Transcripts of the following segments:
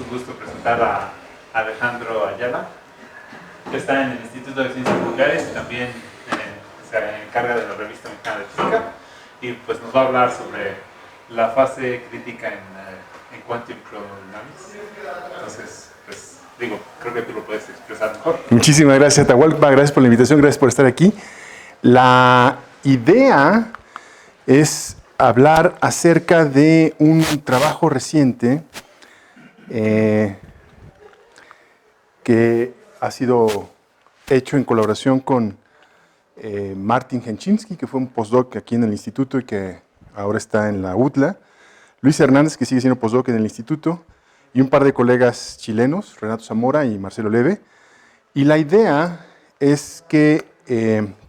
un gusto presentar a Alejandro Ayala, que está en el Instituto de Ciencias Nucleares y también se encarga de la revista Mexicana de Física, y pues nos va a hablar sobre la fase crítica en Quantum Chromodynamics. Entonces, pues creo que tú lo puedes expresar mejor. Muchísimas gracias, Atahualpa. Gracias por la invitación, gracias por estar aquí. La idea es hablar acerca de un trabajo reciente que ha sido hecho en colaboración con Martin Henczynski, que fue un postdoc aquí en el instituto y que ahora está en la UTLA, Luis Hernández, que sigue siendo postdoc en el instituto, y un par de colegas chilenos, Renato Zamora y Marcelo Leve. Y la idea es que,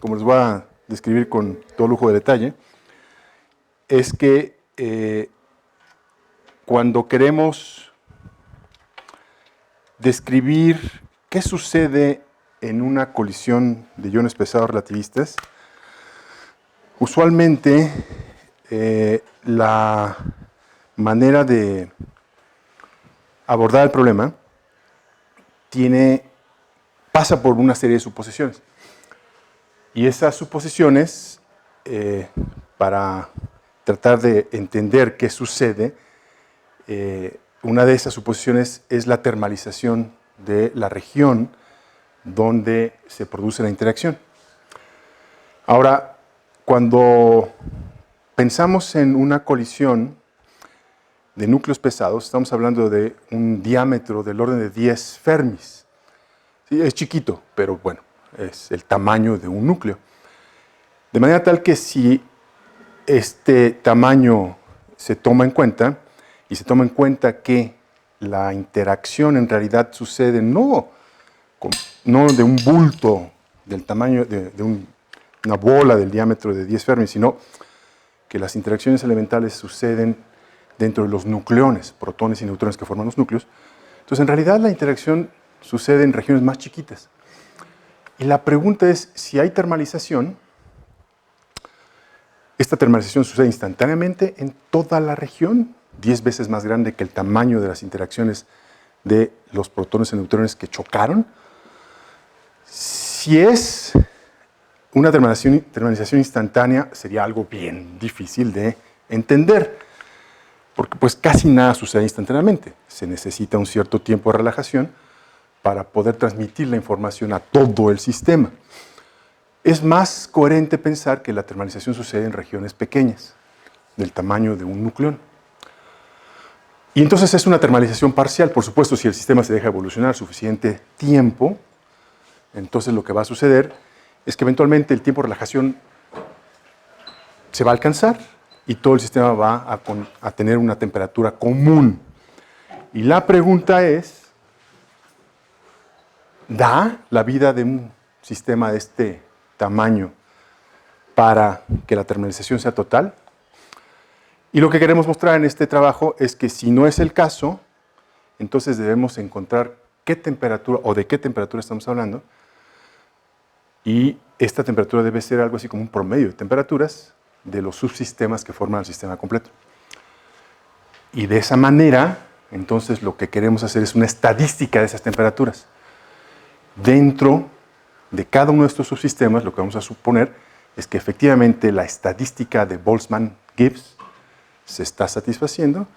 como les voy a describir con todo lujo de detalle, es que cuando queremos describir qué sucede en una colisión de iones pesados relativistas, usualmente la manera de abordar el problema pasa por una serie de suposiciones. Y esas suposiciones, para tratar de entender qué sucede, una de esas suposiciones es la termalización de la región donde se produce la interacción. Ahora, cuando pensamos en una colisión de núcleos pesados, estamos hablando de un diámetro del orden de 10 fermis. Sí, es chiquito, pero bueno, es el tamaño de un núcleo. De manera tal que si este tamaño se toma en cuenta, y se toma en cuenta que la interacción en realidad sucede no de un bulto del tamaño de una bola del diámetro de 10 fermi, sino que las interacciones elementales suceden dentro de los nucleones, protones y neutrones que forman los núcleos. Entonces, en realidad la interacción sucede en regiones más chiquitas. Y la pregunta es, si hay termalización, esta termalización sucede instantáneamente en toda la región, 10 veces más grande que el tamaño de las interacciones de los protones y neutrones que chocaron. Si es una termalización instantánea, sería algo bien difícil de entender, porque pues casi nada sucede instantáneamente. Se necesita un cierto tiempo de relajación para poder transmitir la información a todo el sistema. Es más coherente pensar que la termalización sucede en regiones pequeñas, del tamaño de un nucleón. Y entonces es una termalización parcial. Por supuesto, si el sistema se deja evolucionar suficiente tiempo, entonces lo que va a suceder es que eventualmente el tiempo de relajación se va a alcanzar y todo el sistema va a tener una temperatura común. Y la pregunta es, ¿da la vida de un sistema de este tamaño para que la termalización sea total? Y lo que queremos mostrar en este trabajo es que si no es el caso, entonces debemos encontrar qué temperatura o de qué temperatura estamos hablando, y esta temperatura debe ser algo así como un promedio de temperaturas de los subsistemas que forman el sistema completo. Y de esa manera, entonces lo que queremos hacer es una estadística de esas temperaturas. Dentro de cada uno de estos subsistemas, lo que vamos a suponer es que efectivamente la estadística de Boltzmann-Gibbs se está satisfaciendo,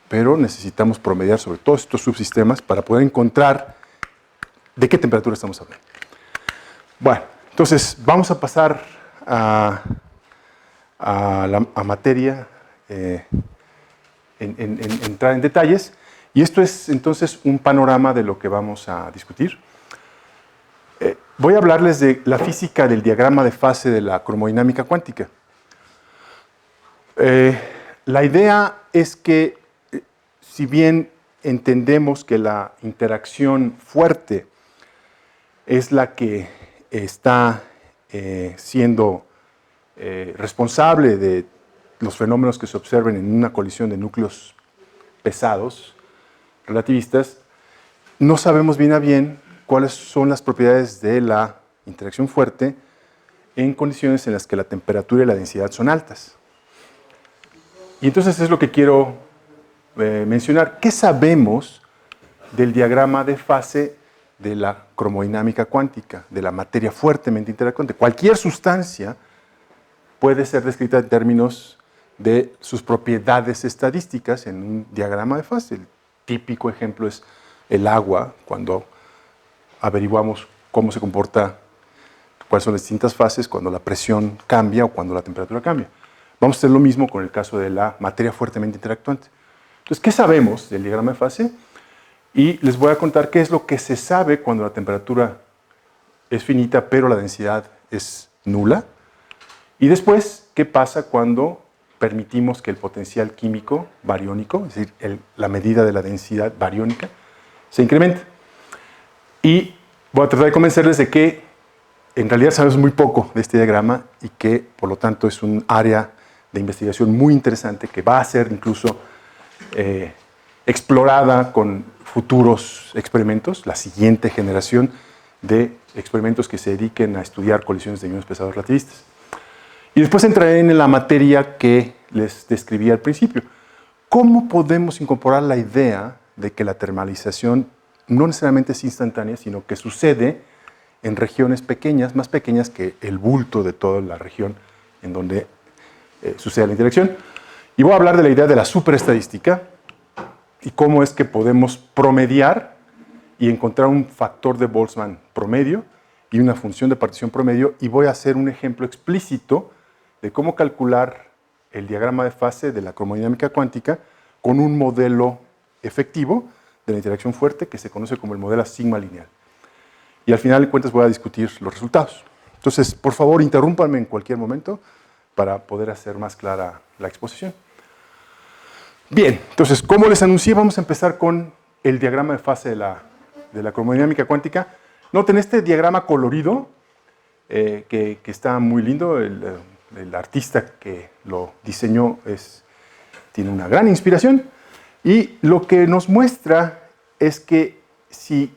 pero necesitamos promediar sobre todos estos subsistemas para poder encontrar de qué temperatura estamos hablando. Bueno, entonces vamos a pasar a materia, entrar en detalles, y esto es entonces un panorama de lo que vamos a discutir. Voy a hablarles de la física del diagrama de fase de la cromodinámica cuántica. La idea es que, si bien entendemos que la interacción fuerte es la que está siendo responsable de los fenómenos que se observen en una colisión de núcleos pesados, relativistas, no sabemos bien a bien cuáles son las propiedades de la interacción fuerte en condiciones en las que la temperatura y la densidad son altas. Y entonces es lo que quiero mencionar. ¿Qué sabemos del diagrama de fase de la cromodinámica cuántica, de la materia fuertemente interactuante. Cualquier sustancia puede ser descrita en términos de sus propiedades estadísticas en un diagrama de fase. El típico ejemplo es el agua, cuando averiguamos cómo se comporta, cuáles son las distintas fases, cuando la presión cambia o cuando la temperatura cambia. Vamos a hacer lo mismo con el caso de la materia fuertemente interactuante. Entonces, ¿qué sabemos del diagrama de fase? Y les voy a contar qué es lo que se sabe cuando la temperatura es finita, pero la densidad es nula. Y después, ¿qué pasa cuando permitimos que el potencial químico bariónico, es decir, la medida de la densidad bariónica, se incremente? Y voy a tratar de convencerles de que en realidad sabemos muy poco de este diagrama y que, por lo tanto, es un área de investigación muy interesante que va a ser incluso explorada con futuros experimentos, la siguiente generación de experimentos que se dediquen a estudiar colisiones de iones pesados relativistas. Y después entraré en la materia que les describí al principio. ¿Cómo podemos incorporar la idea de que la termalización no necesariamente es instantánea, sino que sucede en regiones pequeñas, más pequeñas que el bulto de toda la región en donde sucede la interacción? Y voy a hablar de la idea de la superestadística y cómo es que podemos promediar y encontrar un factor de Boltzmann promedio y una función de partición promedio, y voy a hacer un ejemplo explícito de cómo calcular el diagrama de fase de la cromodinámica cuántica con un modelo efectivo de la interacción fuerte que se conoce como el modelo sigma lineal. Y al final de cuentas voy a discutir los resultados. Entonces, por favor, interrúmpanme en cualquier momento para poder hacer más clara la exposición. Bien, entonces, como les anuncié, vamos a empezar con el diagrama de fase de la cromodinámica cuántica. Noten este diagrama colorido, que está muy lindo. El artista que lo diseñó tiene una gran inspiración. Y lo que nos muestra es que si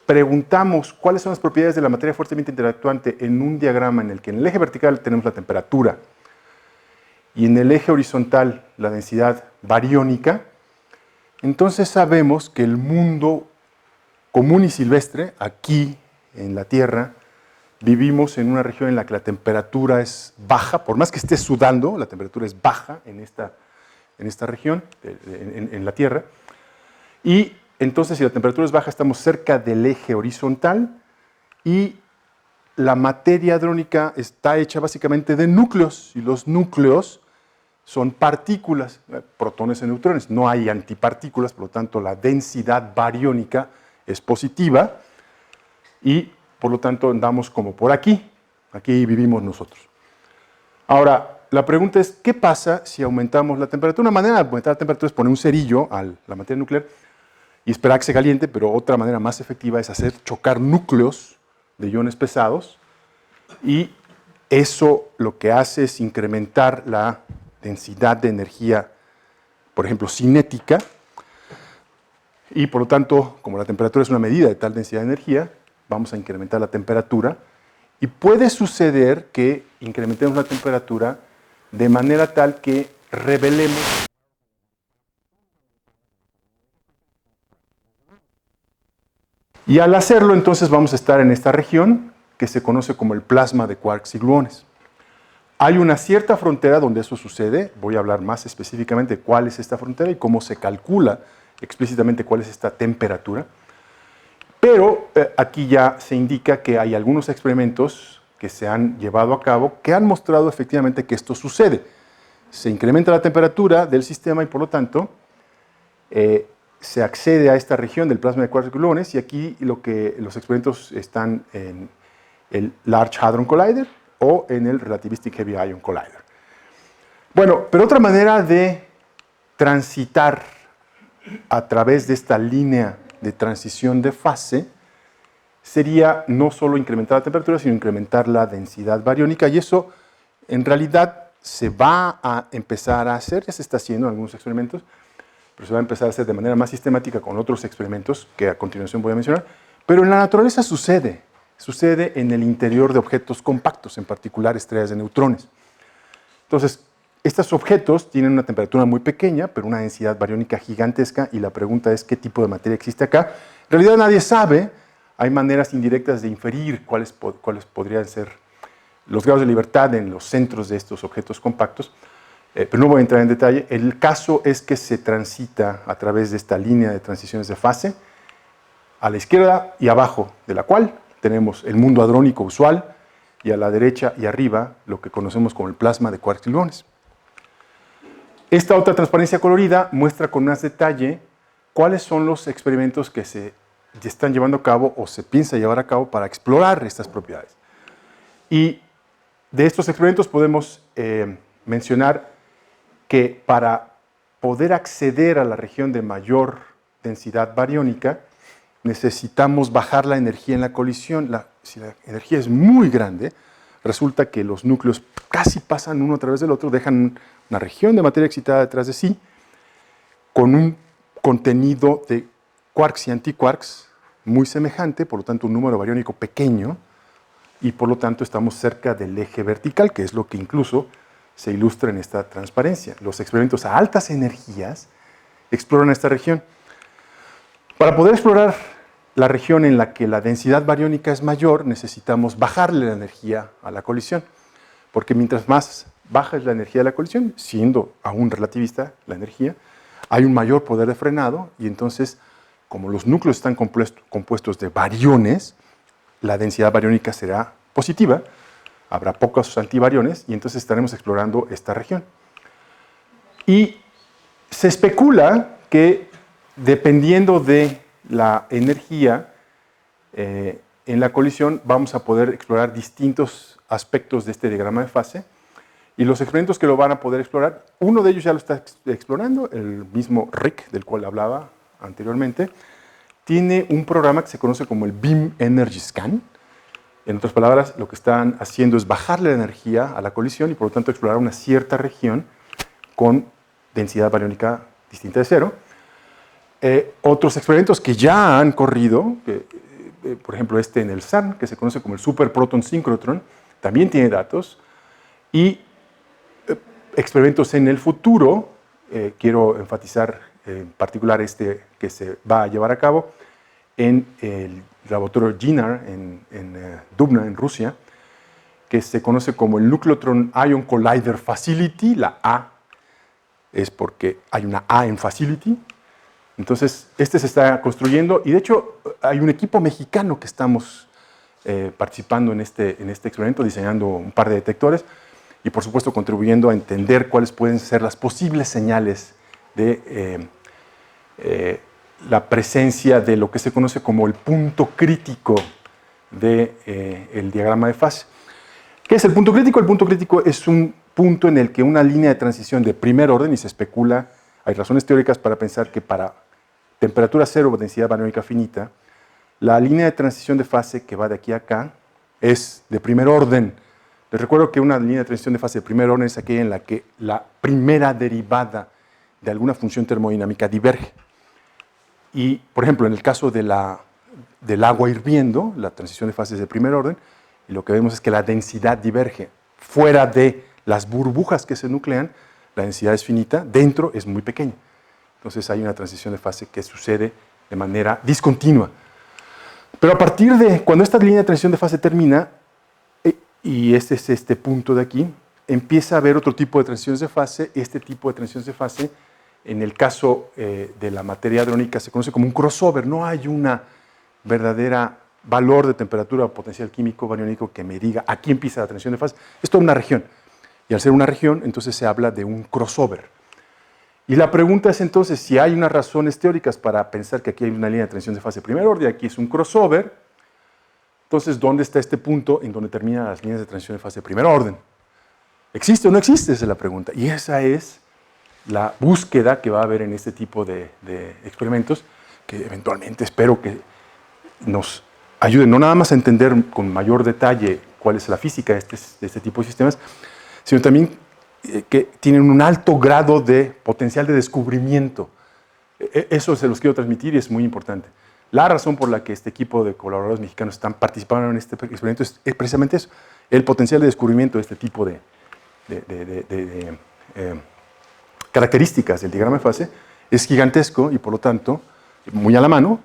preguntamos cuáles son las propiedades de la materia fuertemente interactuante en un diagrama en el que en el eje vertical tenemos la temperatura y en el eje horizontal la densidad bariónica, entonces sabemos que el mundo común y silvestre, aquí en la Tierra, vivimos en una región en la que la temperatura es baja. Por más que esté sudando, la temperatura es baja en esta región, en la Tierra. Y entonces, si la temperatura es baja, estamos cerca del eje horizontal y la materia hadrónica está hecha básicamente de núcleos, y los núcleos son partículas, protones y neutrones. No hay antipartículas, por lo tanto la densidad bariónica es positiva y por lo tanto andamos como por aquí. Aquí vivimos nosotros. Ahora, la pregunta es, ¿qué pasa si aumentamos la temperatura? Una manera de aumentar la temperatura es poner un cerillo a la materia nuclear y esperar que se caliente, pero otra manera más efectiva es hacer chocar núcleos de iones pesados, y eso lo que hace es incrementar la densidad de energía, por ejemplo, cinética, y por lo tanto, como la temperatura es una medida de tal densidad de energía, vamos a incrementar la temperatura, y puede suceder que incrementemos la temperatura de manera tal que revelemos y al hacerlo, entonces vamos a estar en esta región que se conoce como el plasma de quarks y gluones. Hay una cierta frontera donde eso sucede. Voy a hablar más específicamente de cuál es esta frontera y cómo se calcula explícitamente cuál es esta temperatura. Pero aquí ya se indica que hay algunos experimentos que se han llevado a cabo que han mostrado efectivamente que esto sucede. Se incrementa la temperatura del sistema y por lo tanto se accede a esta región del plasma de quarks y gluones, y aquí los experimentos están en el Large Hadron Collider o en el Relativistic Heavy Ion Collider. Bueno, pero otra manera de transitar a través de esta línea de transición de fase sería no solo incrementar la temperatura, sino incrementar la densidad bariónica, y eso en realidad se va a empezar a hacer, ya se está haciendo en algunos experimentos, pero se va a empezar a hacer de manera más sistemática con otros experimentos que a continuación voy a mencionar. Pero en la naturaleza sucede en el interior de objetos compactos, en particular estrellas de neutrones. Entonces, estos objetos tienen una temperatura muy pequeña, pero una densidad bariónica gigantesca, y la pregunta es qué tipo de materia existe acá. En realidad nadie sabe, hay maneras indirectas de inferir cuáles podrían ser los grados de libertad en los centros de estos objetos compactos, pero no voy a entrar en detalle. El caso es que se transita a través de esta línea de transiciones de fase, a la izquierda y abajo de la cual tenemos el mundo hadrónico usual, y a la derecha y arriba lo que conocemos como el plasma de quarks y gluones. Esta otra transparencia colorida muestra con más detalle cuáles son los experimentos que se están llevando a cabo o se piensa llevar a cabo para explorar estas propiedades. Y de estos experimentos podemos mencionar que para poder acceder a la región de mayor densidad bariónica, necesitamos bajar la energía en la colisión. Si la energía es muy grande, resulta que los núcleos casi pasan uno a través del otro, dejan una región de materia excitada detrás de sí, con un contenido de quarks y antiquarks muy semejante, por lo tanto un número bariónico pequeño, y por lo tanto estamos cerca del eje vertical, que es lo que incluso se ilustra en esta transparencia. Los experimentos a altas energías exploran esta región. Para poder explorar la región en la que la densidad bariónica es mayor, necesitamos bajarle la energía a la colisión, porque mientras más baja es la energía de la colisión, siendo aún relativista la energía, hay un mayor poder de frenado, y entonces, como los núcleos están compuestos de bariones, la densidad bariónica será positiva, habrá pocos antibariones, y entonces estaremos explorando esta región. Y se especula que, dependiendo de la energía en la colisión, vamos a poder explorar distintos aspectos de este diagrama de fase, y los experimentos que lo van a poder explorar, uno de ellos ya lo está explorando, el mismo Rick, del cual hablaba anteriormente, tiene un programa que se conoce como el Beam Energy Scan. En otras palabras, lo que están haciendo es bajarle la energía a la colisión y por lo tanto explorar una cierta región con densidad bariónica distinta de cero. Otros experimentos que ya han corrido, por ejemplo este en el CERN, que se conoce como el Super Proton Synchrotron, también tiene datos, y experimentos en el futuro, quiero enfatizar en particular este que se va a llevar a cabo en el laboratorio GINAR en Dubna, en Rusia, que se conoce como el Nucleotron Ion Collider Facility. La A es porque hay una A en Facility. Entonces, este se está construyendo, y de hecho hay un equipo mexicano que estamos participando en este experimento, diseñando un par de detectores, y por supuesto contribuyendo a entender cuáles pueden ser las posibles señales de la presencia de lo que se conoce como el punto crítico del diagrama de fase. ¿Qué es el punto crítico? El punto crítico es un punto en el que una línea de transición de primer orden, y se especula, hay razones teóricas para pensar que para temperatura cero o densidad bariónica finita, la línea de transición de fase que va de aquí a acá es de primer orden. Les recuerdo que una línea de transición de fase de primer orden es aquella en la que la primera derivada de alguna función termodinámica diverge. Y, por ejemplo, en el caso del agua hirviendo, la transición de fase es de primer orden, y lo que vemos es que la densidad diverge. Fuera de las burbujas que se nuclean, la densidad es finita, dentro es muy pequeña. Entonces hay una transición de fase que sucede de manera discontinua. Pero a partir de cuando esta línea de transición de fase termina, y este es este punto de aquí, empieza a haber otro tipo de transiciones de fase. Este tipo de transiciones de fase, en el caso de la materia hadrónica, se conoce como un crossover. No hay una verdadera valor de temperatura o potencial químico bariónico que me diga aquí empieza la transición de fase. Es toda una región. Y al ser una región, entonces se habla de un crossover. Y la pregunta es entonces, si hay unas razones teóricas para pensar que aquí hay una línea de transición de fase de primer orden y aquí es un crossover, entonces, ¿dónde está este punto en donde terminan las líneas de transición de fase de primer orden? ¿Existe o no existe? Esa es la pregunta. Y esa es la búsqueda que va a haber en este tipo de experimentos, que eventualmente espero que nos ayuden no nada más a entender con mayor detalle cuál es la física de este tipo de sistemas, sino también que tienen un alto grado de potencial de descubrimiento. Eso se los quiero transmitir y es muy importante. La razón por la que este equipo de colaboradores mexicanos están participando en este experimento es precisamente eso, el potencial de descubrimiento de este tipo de características del diagrama de fase, es gigantesco y por lo tanto, muy a la mano,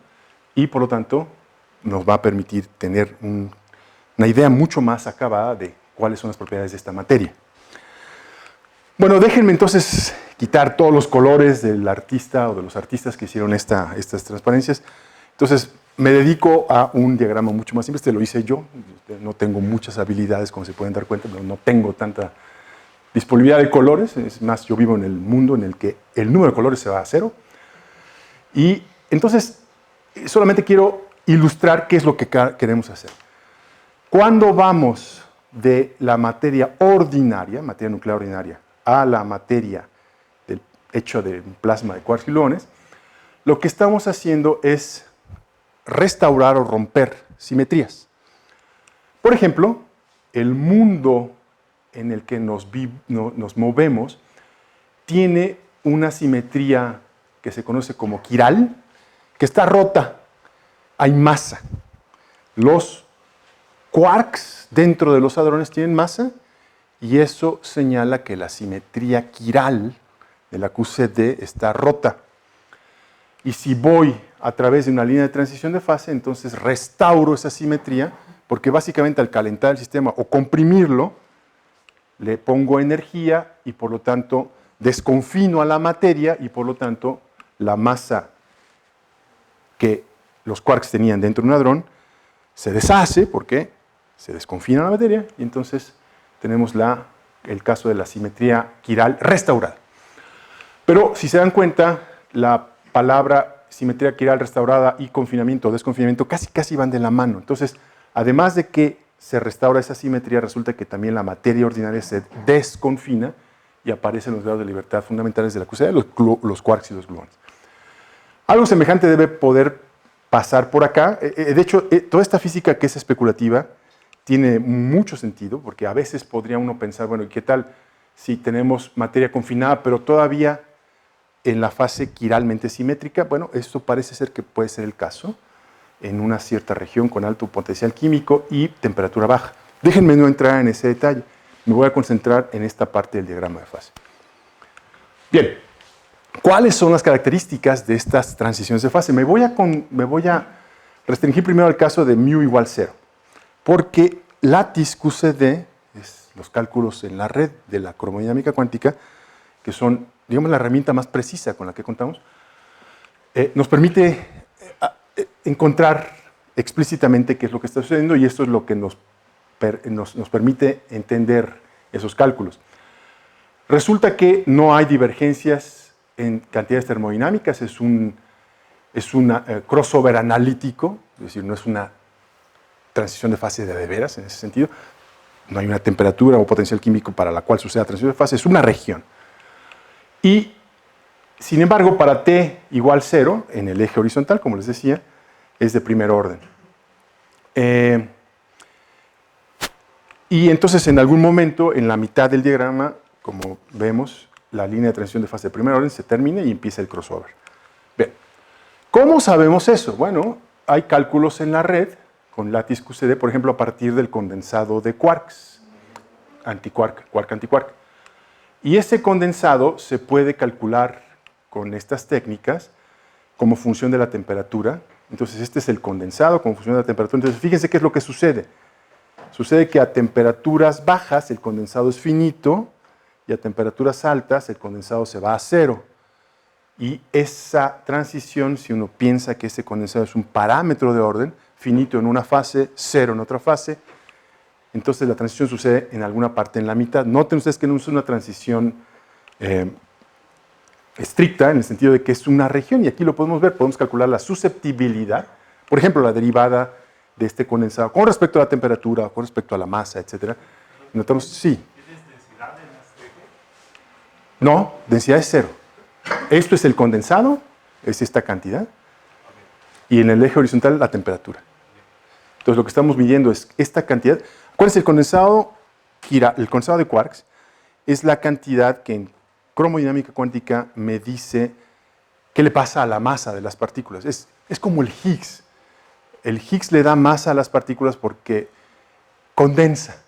y por lo tanto nos va a permitir tener una idea mucho más acabada de cuáles son las propiedades de esta materia. Bueno, déjenme entonces quitar todos los colores del artista o de los artistas que hicieron estas transparencias. Entonces, me dedico a un diagrama mucho más simple. Este lo hice yo. No tengo muchas habilidades, como se pueden dar cuenta. No tengo tanta disponibilidad de colores. Es más, yo vivo en el mundo en el que el número de colores se va a cero. Y entonces, solamente quiero ilustrar qué es lo que queremos hacer. Cuando vamos de la materia ordinaria, materia nuclear ordinaria, a la materia hecha de plasma de quarks y gluones, lo que estamos haciendo es restaurar o romper simetrías. Por ejemplo, el mundo en el que nos movemos tiene una simetría que se conoce como quiral, que está rota. Hay masa. Los quarks dentro de los hadrones tienen masa y eso señala que la simetría quiral de la QCD está rota. Y si voy a través de una línea de transición de fase, entonces restauro esa simetría, porque básicamente al calentar el sistema o comprimirlo, le pongo energía y por lo tanto desconfino a la materia y por lo tanto la masa que los quarks tenían dentro de un hadrón se deshace porque se desconfina la materia y entonces tenemos el caso de la simetría quiral restaurada. Pero si se dan cuenta, la palabra simetría quiral restaurada y confinamiento o desconfinamiento casi van de la mano. Entonces, además de que se restaura esa simetría, resulta que también la materia ordinaria se desconfina y aparecen los grados de libertad fundamentales de la QCD, los quarks y los gluones. Algo semejante debe poder pasar por acá. De hecho, toda esta física que es especulativa tiene mucho sentido, porque a veces podría uno pensar, bueno, ¿y qué tal si tenemos materia confinada, pero todavía en la fase quiralmente simétrica? Bueno, esto parece ser que puede ser el caso en una cierta región con alto potencial químico y temperatura baja. Déjenme no entrar en ese detalle. Me voy a concentrar en esta parte del diagrama de fase. Bien, ¿cuáles son las características de estas transiciones de fase? Me voy a restringir primero al caso de μ igual 0, porque lattice QCD, los cálculos en la red de la cromodinámica cuántica, que son, digamos, la herramienta más precisa con la que contamos, nos permite encontrar explícitamente qué es lo que está sucediendo y esto es lo que nos permite entender esos cálculos. Resulta que no hay divergencias en cantidades termodinámicas, es un crossover analítico, es decir, no es una transición de fase de veras en ese sentido, no hay una temperatura o potencial químico para la cual suceda transición de fase, es una región. Y, sin embargo, para t igual 0, en el eje horizontal, como les decía, es de primer orden. Y entonces, en algún momento, en la mitad del diagrama, como vemos, la línea de transición de fase de primer orden se termina y empieza el crossover. Bien, ¿cómo sabemos eso? Bueno, hay cálculos en la red con lattice QCD, por ejemplo, a partir del condensado de quarks, antiquark, quark-antiquark. Y ese condensado se puede calcular con estas técnicas como función de la temperatura. Entonces, este es el condensado como función de la temperatura. Entonces, fíjense qué es lo que sucede. Sucede que a temperaturas bajas el condensado es finito y a temperaturas altas el condensado se va a cero. Y esa transición, si uno piensa que ese condensado es un parámetro de orden, finito en una fase, cero en otra fase, entonces la transición sucede en alguna parte en la mitad. Noten ustedes que no es una transición estricta, en el sentido de que es una región, y aquí lo podemos ver, podemos calcular la susceptibilidad, por ejemplo, la derivada de este condensado con respecto a la temperatura, con respecto a la masa, etc. Notamos, sí. ¿Tienes densidad en este eje? No, densidad es cero. Esto es el condensado, es esta cantidad, y en el eje horizontal la temperatura. Entonces lo que estamos midiendo es esta cantidad. ¿Cuál es el condensado? El condensado de quarks es la cantidad que en cromodinámica cuántica me dice qué le pasa a la masa de las partículas. Es como el Higgs. El Higgs le da masa a las partículas porque condensa.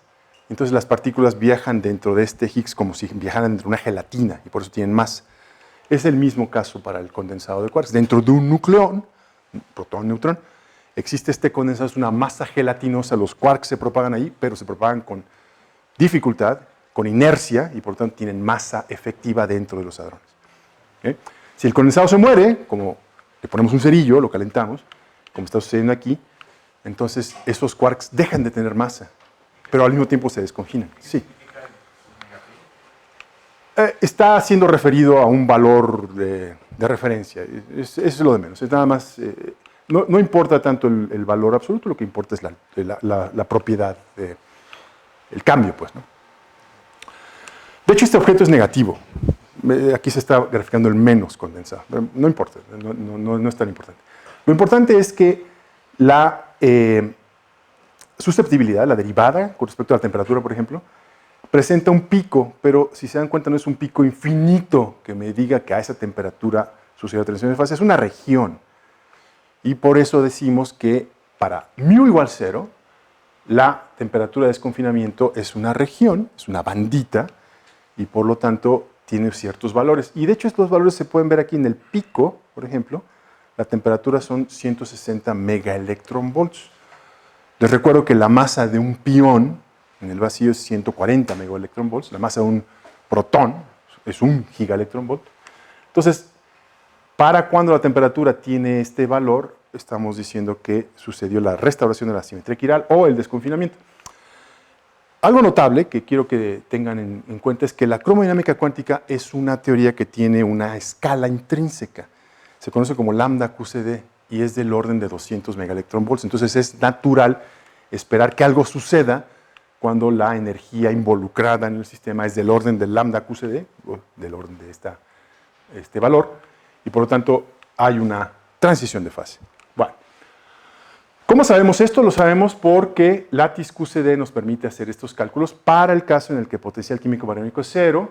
Entonces las partículas viajan dentro de este Higgs como si viajaran dentro de una gelatina y por eso tienen masa. Es el mismo caso para el condensado de quarks. Dentro de un nucleón, protón, neutrón, existe este condensado, es una masa gelatinosa. Los quarks se propagan ahí, pero se propagan con dificultad, con inercia y por lo tanto tienen masa efectiva dentro de los hadrones. ¿Okay? Si el condensado se muere, como le ponemos un cerillo, lo calentamos, como está sucediendo aquí, entonces esos quarks dejan de tener masa, pero al mismo tiempo se desconfinan. Sí. Está siendo referido a un valor de referencia. Eso es lo de menos. Es nada más, no importa tanto el valor absoluto, lo que importa es la propiedad, el cambio, pues, ¿no? De hecho, este objeto es negativo. Aquí se está graficando el menos condensado. Pero no importa, no es tan importante. Lo importante es que la susceptibilidad, la derivada con respecto a la temperatura, por ejemplo, presenta un pico, pero si se dan cuenta no es un pico infinito que me diga que a esa temperatura sucede la transición de fase, es una región. Y por eso decimos que para μ igual 0, la temperatura de desconfinamiento es una región, es una bandita, y por lo tanto tiene ciertos valores. Y de hecho estos valores se pueden ver aquí en el pico, por ejemplo, la temperatura son 160 megaelectronvolts. Les recuerdo que la masa de un pión en el vacío es 140 megaelectronvolts, la masa de un protón es 1 gigaelectronvolt. Entonces, para cuando la temperatura tiene este valor, estamos diciendo que sucedió la restauración de la simetría quiral o el desconfinamiento. Algo notable que quiero que tengan en cuenta es que la cromodinámica cuántica es una teoría que tiene una escala intrínseca. Se conoce como lambda QCD y es del orden de 200 megaelectronvolts. Entonces es natural esperar que algo suceda cuando la energía involucrada en el sistema es del orden del lambda QCD, o del orden de este valor, y por lo tanto hay una transición de fase. Bueno, ¿cómo sabemos esto? Lo sabemos porque Lattice QCD nos permite hacer estos cálculos para el caso en el que el potencial químico bariónico es 0,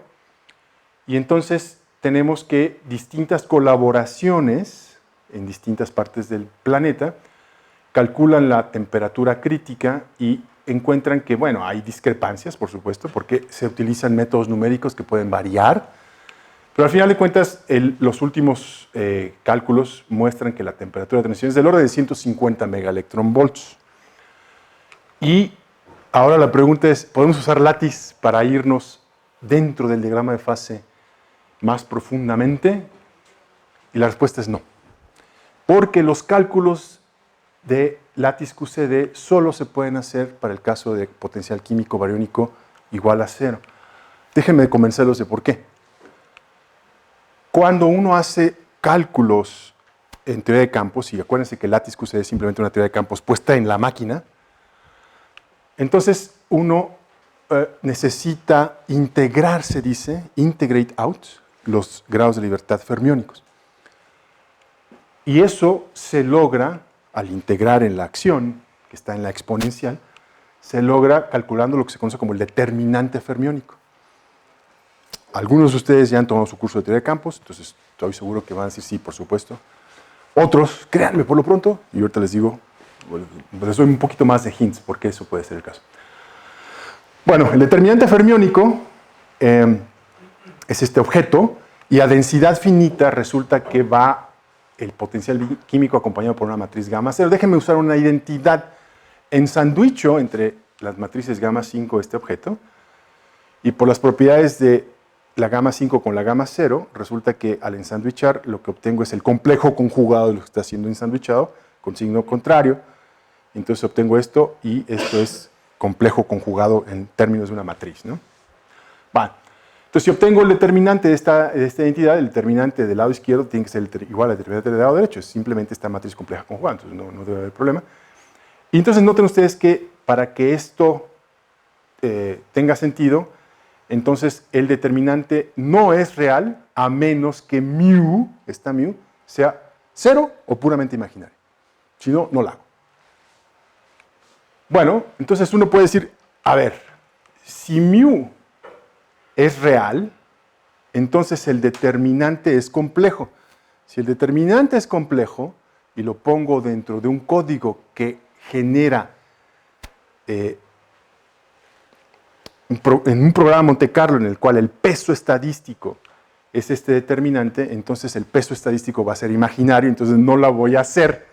y entonces tenemos que distintas colaboraciones en distintas partes del planeta calculan la temperatura crítica y encuentran que, bueno, hay discrepancias, por supuesto, porque se utilizan métodos numéricos que pueden variar, pero al final de cuentas, los últimos cálculos muestran que la temperatura de transición es del orden de 150 megaelectronvolts. Y ahora la pregunta es, ¿podemos usar Lattice para irnos dentro del diagrama de fase más profundamente? Y la respuesta es no. Porque los cálculos de Lattice QCD solo se pueden hacer para el caso de potencial químico bariónico igual a 0. Déjenme convencerlos de por qué. Cuando uno hace cálculos en teoría de campos, y acuérdense que Lattice QCD es simplemente una teoría de campos puesta en la máquina, entonces uno necesita integrar, se dice, integrate out, los grados de libertad fermiónicos. Y eso se logra al integrar en la acción, que está en la exponencial, se logra calculando lo que se conoce como el determinante fermiónico. Algunos de ustedes ya han tomado su curso de teoría de campos, entonces estoy seguro que van a decir sí, por supuesto. Otros, créanme por lo pronto, y ahorita les digo, les doy un poquito más de hints porque eso puede ser el caso. Bueno, el determinante fermiónico es este objeto y a densidad finita resulta que va el potencial químico acompañado por una matriz gamma 0. Déjenme usar una identidad en sandwicho entre las matrices gamma 5 de este objeto y por las propiedades de la gamma 5 con la gamma 0, resulta que al ensandwichar lo que obtengo es el complejo conjugado de lo que está siendo ensandwichado con signo contrario. Entonces obtengo esto y esto es complejo conjugado en términos de una matriz, ¿no? Bueno, entonces si obtengo el determinante de esta identidad, el determinante del lado izquierdo tiene que ser igual al determinante del lado derecho, es simplemente esta matriz compleja conjugada, entonces no debe haber problema. Y entonces noten ustedes que para que esto tenga sentido, entonces el determinante no es real a menos que μ, esta μ, sea 0 o puramente imaginario. Si no, no la hago. Bueno, entonces uno puede decir, a ver, si μ es real, entonces el determinante es complejo. Si el determinante es complejo y lo pongo dentro de un código que genera en un programa Monte Carlo en el cual el peso estadístico es este determinante, entonces el peso estadístico va a ser imaginario, entonces no la voy a hacer.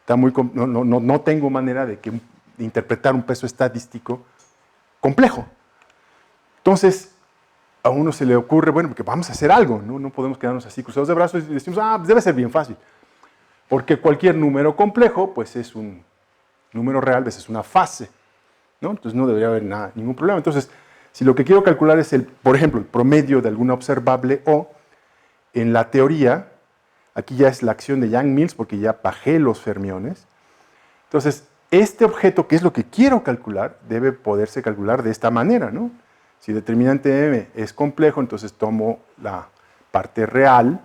No tengo manera de interpretar un peso estadístico complejo. Entonces, a uno se le ocurre, bueno, que vamos a hacer algo, ¿no? No podemos quedarnos así cruzados de brazos y decimos, pues debe ser bien fácil. Porque cualquier número complejo, pues es un número real veces una fase, ¿no? Entonces no debería haber ningún problema. Entonces, si lo que quiero calcular es, por ejemplo, el promedio de alguna observable O, en la teoría, aquí ya es la acción de Yang-Mills porque ya bajé los fermiones. Entonces, este objeto, que es lo que quiero calcular, debe poderse calcular de esta manera, ¿no? Si determinante M es complejo, entonces tomo la parte real,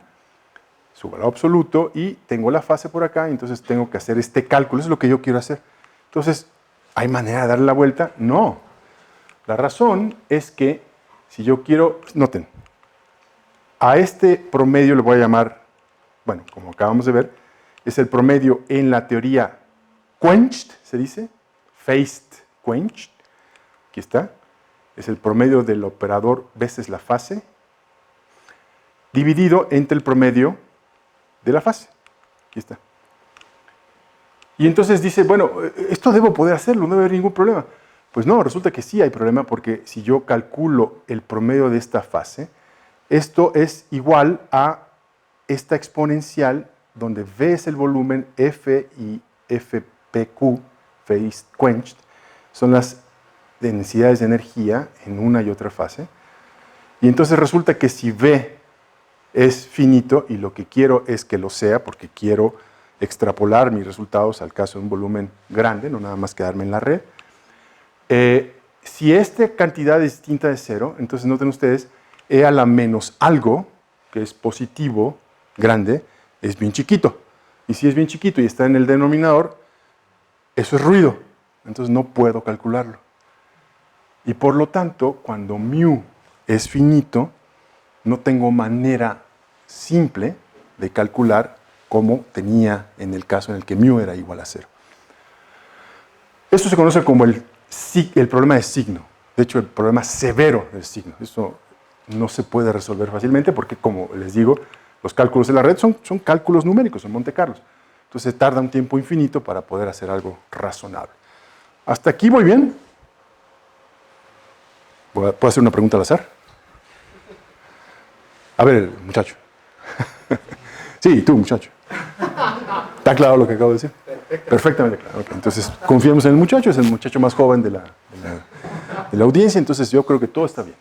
su valor absoluto, y tengo la fase por acá, entonces tengo que hacer este cálculo. Eso es lo que yo quiero hacer. Entonces, ¿hay manera de darle la vuelta? No. La razón es que si yo quiero, noten, a este promedio le voy a llamar, bueno, como acabamos de ver, es el promedio en la teoría quenched, se dice, phased quenched, aquí está, es el promedio del operador veces la fase, dividido entre el promedio de la fase, aquí está. Y entonces dice, bueno, esto debo poder hacerlo, no debe haber ningún problema. Pues no, resulta que sí hay problema porque si yo calculo el promedio de esta fase, esto es igual a esta exponencial donde V es el volumen, F y FPQ, phased quenched, son las densidades de energía en una y otra fase. Y entonces resulta que si V es finito y lo que quiero es que lo sea porque quiero extrapolar mis resultados al caso de un volumen grande, no nada más quedarme en la red. Si esta cantidad es distinta de cero, entonces noten ustedes, E a la menos algo, que es positivo, grande, es bien chiquito. Y si es bien chiquito y está en el denominador, eso es ruido. Entonces no puedo calcularlo. Y por lo tanto, cuando mu es finito, no tengo manera simple de calcular como tenía en el caso en el que mu era igual a 0. Esto se conoce como el problema de signo. De hecho, el problema severo del signo. Eso no se puede resolver fácilmente porque, como les digo, los cálculos de la red son cálculos numéricos, son Monte Carlos. Entonces tarda un tiempo infinito para poder hacer algo razonable. ¿Hasta aquí voy bien? ¿Puedo hacer una pregunta al azar? A ver, muchacho. Sí, tú, muchacho. ¿Está claro lo que acabo de decir? Perfectamente claro. Okay. Entonces, confiemos en el muchacho, es el muchacho más joven de la audiencia, entonces yo creo que todo está bien.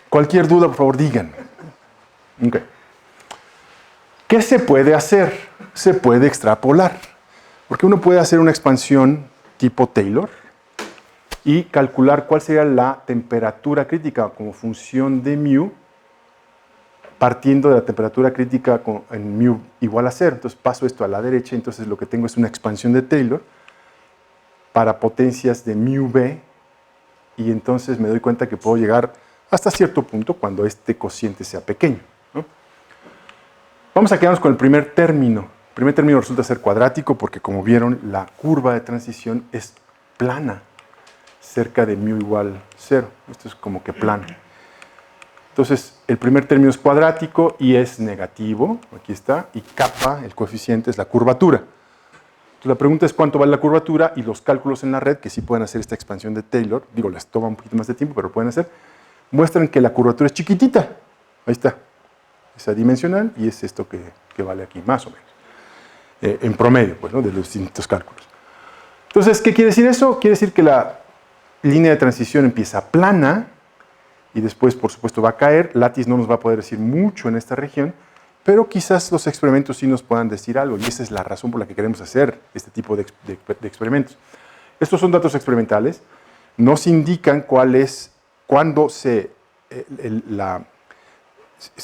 Cualquier duda, por favor, díganme. Okay. ¿Qué se puede hacer? Se puede extrapolar. Porque uno puede hacer una expansión tipo Taylor y calcular cuál sería la temperatura crítica como función de mu, partiendo de la temperatura crítica en mu igual a 0. Entonces paso esto a la derecha, entonces lo que tengo es una expansión de Taylor para potencias de mu b, y entonces me doy cuenta que puedo llegar hasta cierto punto cuando este cociente sea pequeño, ¿no? Vamos a quedarnos con el primer término. El primer término resulta ser cuadrático porque, como vieron, la curva de transición es plana, cerca de mu igual 0. Esto es como que plano. Entonces, el primer término es cuadrático y es negativo, aquí está, y kappa, el coeficiente, es la curvatura. Entonces, la pregunta es cuánto vale la curvatura, y los cálculos en la red, que sí pueden hacer esta expansión de Taylor, digo, les toma un poquito más de tiempo, pero pueden hacer, muestran que la curvatura es chiquitita. Ahí está, es adimensional y es esto que vale aquí, más o menos, en promedio, pues, ¿no?, de los distintos cálculos. Entonces, ¿qué quiere decir eso? Quiere decir que la línea de transición empieza plana, y después, por supuesto, va a caer. Lattice no nos va a poder decir mucho en esta región, pero quizás los experimentos sí nos puedan decir algo, y esa es la razón por la que queremos hacer este tipo de experimentos. Estos son datos experimentales, nos indican cuándo se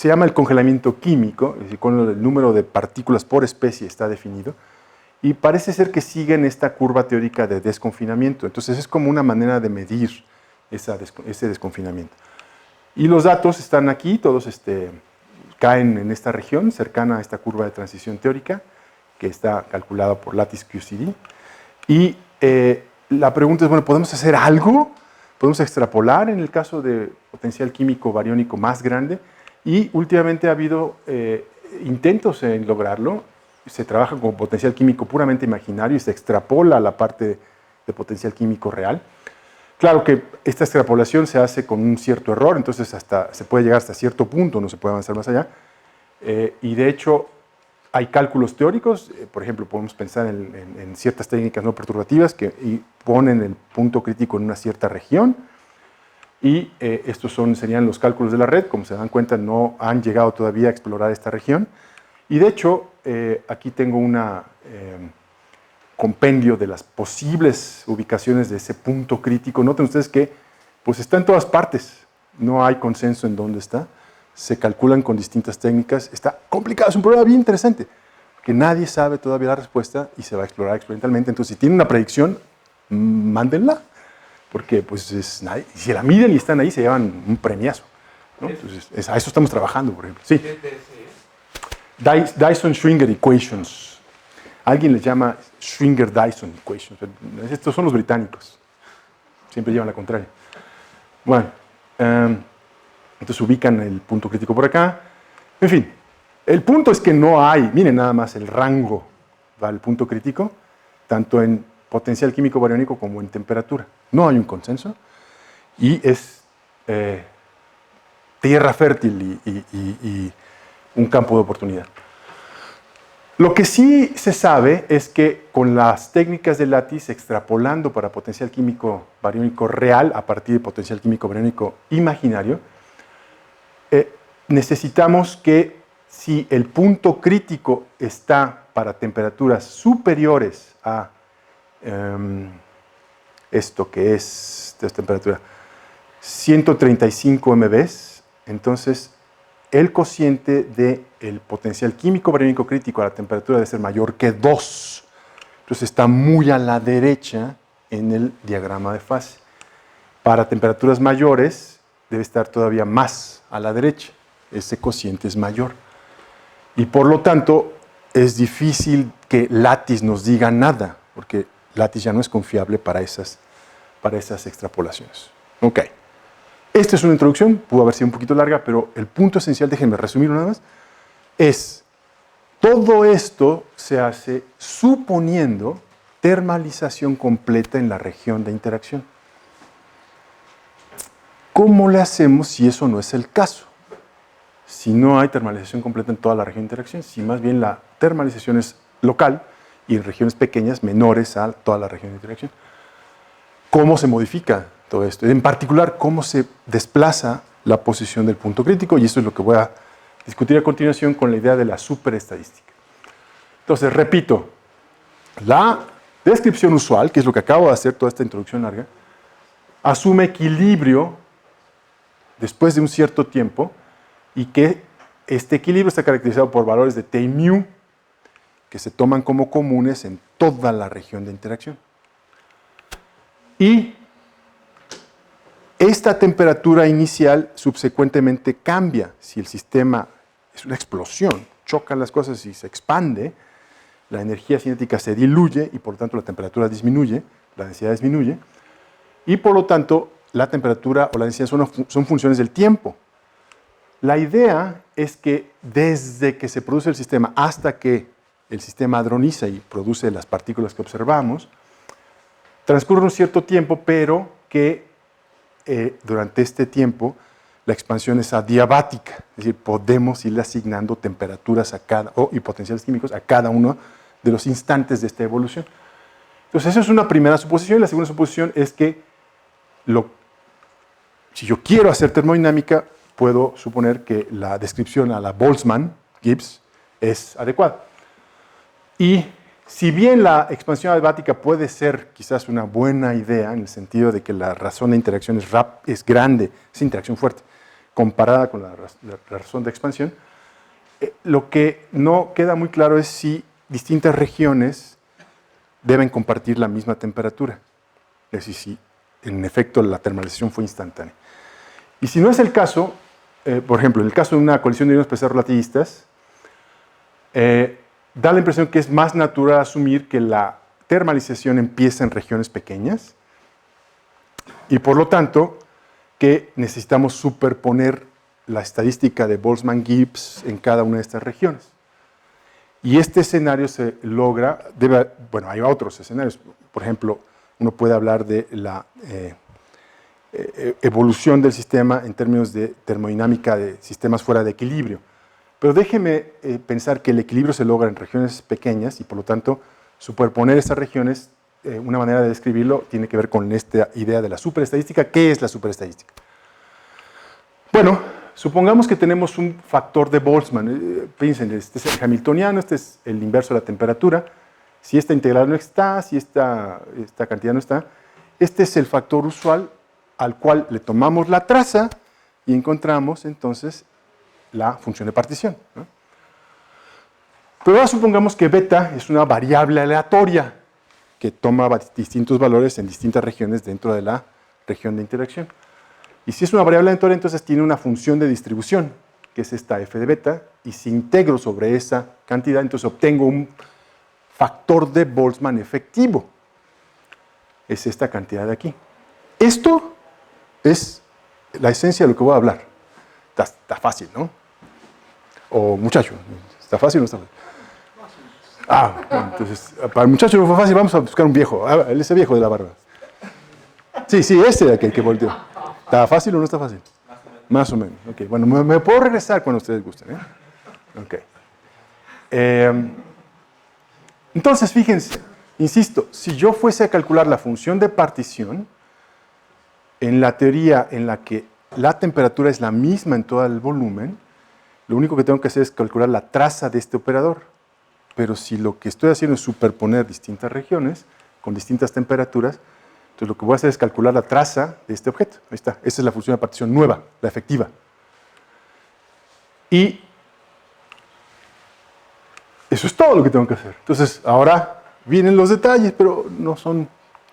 llama el congelamiento químico, es decir, cuando el número de partículas por especie está definido, y parece ser que siguen esta curva teórica de desconfinamiento. Entonces es como una manera de medir ese desconfinamiento. Y los datos están aquí, todos caen en esta región cercana a esta curva de transición teórica, que está calculada por Lattice QCD. Y la pregunta es, bueno, ¿podemos hacer algo Podemos extrapolar en el caso de potencial químico bariónico más grande y últimamente ha habido intentos en lograrlo. Se trabaja con potencial químico puramente imaginario y se extrapola a la parte de potencial químico real. Claro que esta extrapolación se hace con un cierto error, entonces se puede llegar hasta cierto punto, no se puede avanzar más allá. Y de hecho hay cálculos teóricos, por ejemplo, podemos pensar en ciertas técnicas no perturbativas que ponen el punto crítico en una cierta región. Y estos serían los cálculos de la red. Como se dan cuenta, no han llegado todavía a explorar esta región. Y de hecho, aquí tengo un compendio de las posibles ubicaciones de ese punto crítico. Noten ustedes que pues, está en todas partes. No hay consenso en dónde está. Se calculan con distintas técnicas. Está complicado, es un problema bien interesante, que nadie sabe todavía la respuesta y se va a explorar experimentalmente. Entonces, si tienen una predicción, mándenla. Porque pues si la miden y están ahí, se llevan un premiazo, ¿no? Entonces, a eso estamos trabajando, por ejemplo. Sí. Dyson-Schwinger Equations. Alguien les llama Schwinger-Dyson Equations. Estos son los británicos. Siempre llevan la contraria. Bueno, entonces ubican el punto crítico por acá. En fin, el punto es que no hay, miren nada más el rango del punto crítico, tanto en potencial químico bariónico como en temperatura. No hay un consenso y es tierra fértil y un campo de oportunidad. Lo que sí se sabe es que con las técnicas de Lattice, extrapolando para potencial químico bariónico real a partir de potencial químico bariónico imaginario, necesitamos que si el punto crítico está para temperaturas superiores a esto que es de temperatura 135 MBs, entonces el cociente del potencial químico bariónico crítico a la temperatura debe ser mayor que 2. Entonces está muy a la derecha en el diagrama de fase. Para temperaturas mayores debe estar todavía más a la derecha. Ese cociente es mayor. Y por lo tanto es difícil que Lattice nos diga nada, porque Lattice ya no es confiable para esas extrapolaciones. Ok. Esta es una introducción, pudo haber sido un poquito larga, pero el punto esencial, déjenme resumirlo nada más, es todo esto se hace suponiendo termalización completa en la región de interacción. ¿Cómo le hacemos si eso no es el caso? Si no hay termalización completa en toda la región de interacción, si más bien la termalización es local y en regiones pequeñas menores a toda la región de interacción. ¿Cómo se modifica todo esto? En particular, ¿cómo se desplaza la posición del punto crítico? Y eso es lo que voy a discutir a continuación con la idea de la superestadística. Entonces, repito, la descripción usual, que es lo que acabo de hacer, toda esta introducción larga, asume equilibrio después de un cierto tiempo y que este equilibrio está caracterizado por valores de T y mu que se toman como comunes en toda la región de interacción. Y esta temperatura inicial subsecuentemente cambia. Si el sistema es una explosión, chocan las cosas y se expande, la energía cinética se diluye y por lo tanto la temperatura disminuye, la densidad disminuye, y por lo tanto la temperatura o la densidad son funciones del tiempo. La idea es que desde que se produce el sistema hasta que el sistema hadroniza y produce las partículas que observamos, transcurre un cierto tiempo, pero que durante este tiempo la expansión es adiabática, es decir, podemos irle asignando temperaturas y potenciales químicos a cada uno de los instantes de esta evolución. Entonces, esa es una primera suposición. La segunda suposición es que si yo quiero hacer termodinámica, puedo suponer que la descripción a la Boltzmann-Gibbs es adecuada. Y si bien la expansión adiabática puede ser quizás una buena idea en el sentido de que la razón de interacción es grande, es interacción fuerte, comparada con la razón de expansión, lo que no queda muy claro es si distintas regiones deben compartir la misma temperatura. Es decir, si en efecto la termalización fue instantánea. Y si no es el caso, por ejemplo, en el caso de una colisión de iones pesados relativistas, da la impresión que es más natural asumir que la termalización empieza en regiones pequeñas Y por lo tanto, que necesitamos superponer la estadística de Boltzmann-Gibbs en cada una de estas regiones. Y este escenario se logra, bueno, hay otros escenarios. Por ejemplo, uno puede hablar de la evolución del sistema en términos de termodinámica de sistemas fuera de equilibrio. Pero déjeme pensar que el equilibrio se logra en regiones pequeñas y por lo tanto superponer estas regiones, una manera de describirlo tiene que ver con esta idea de la superestadística. ¿Qué es la superestadística? Bueno, supongamos que tenemos un factor de Boltzmann. Piensen, este es el hamiltoniano, este es el inverso de la temperatura. Si esta integral no está, si esta cantidad no está, este es el factor usual al cual le tomamos la traza y encontramos entonces la función de partición, ¿no? Pero ahora supongamos que beta es una variable aleatoria que toma distintos valores en distintas regiones dentro de la región de interacción. Y si es una variable aleatoria, entonces tiene una función de distribución, que es esta f de beta, y si integro sobre esa cantidad, entonces obtengo un factor de Boltzmann efectivo. Es esta cantidad de aquí. Esto es la esencia de lo que voy a hablar. Está fácil, ¿no? O muchacho, ¿está fácil o no está fácil? Bueno, entonces, para el muchacho no fue fácil, vamos a buscar un viejo. Ese viejo de la barba. Sí, ese de aquel que volteó. ¿Está fácil o no está fácil? Más o menos. Ok, bueno, me puedo regresar cuando ustedes gusten, Ok. Entonces, fíjense, insisto, si yo fuese a calcular la función de partición, en la teoría en la que la temperatura es la misma en todo el volumen, lo único que tengo que hacer es calcular la traza de este operador. Pero si lo que estoy haciendo es superponer distintas regiones con distintas temperaturas, entonces lo que voy a hacer es calcular la traza de este objeto. Ahí está. Esa es la función de partición nueva, la efectiva. Y eso es todo lo que tengo que hacer. Entonces, ahora vienen los detalles, pero no son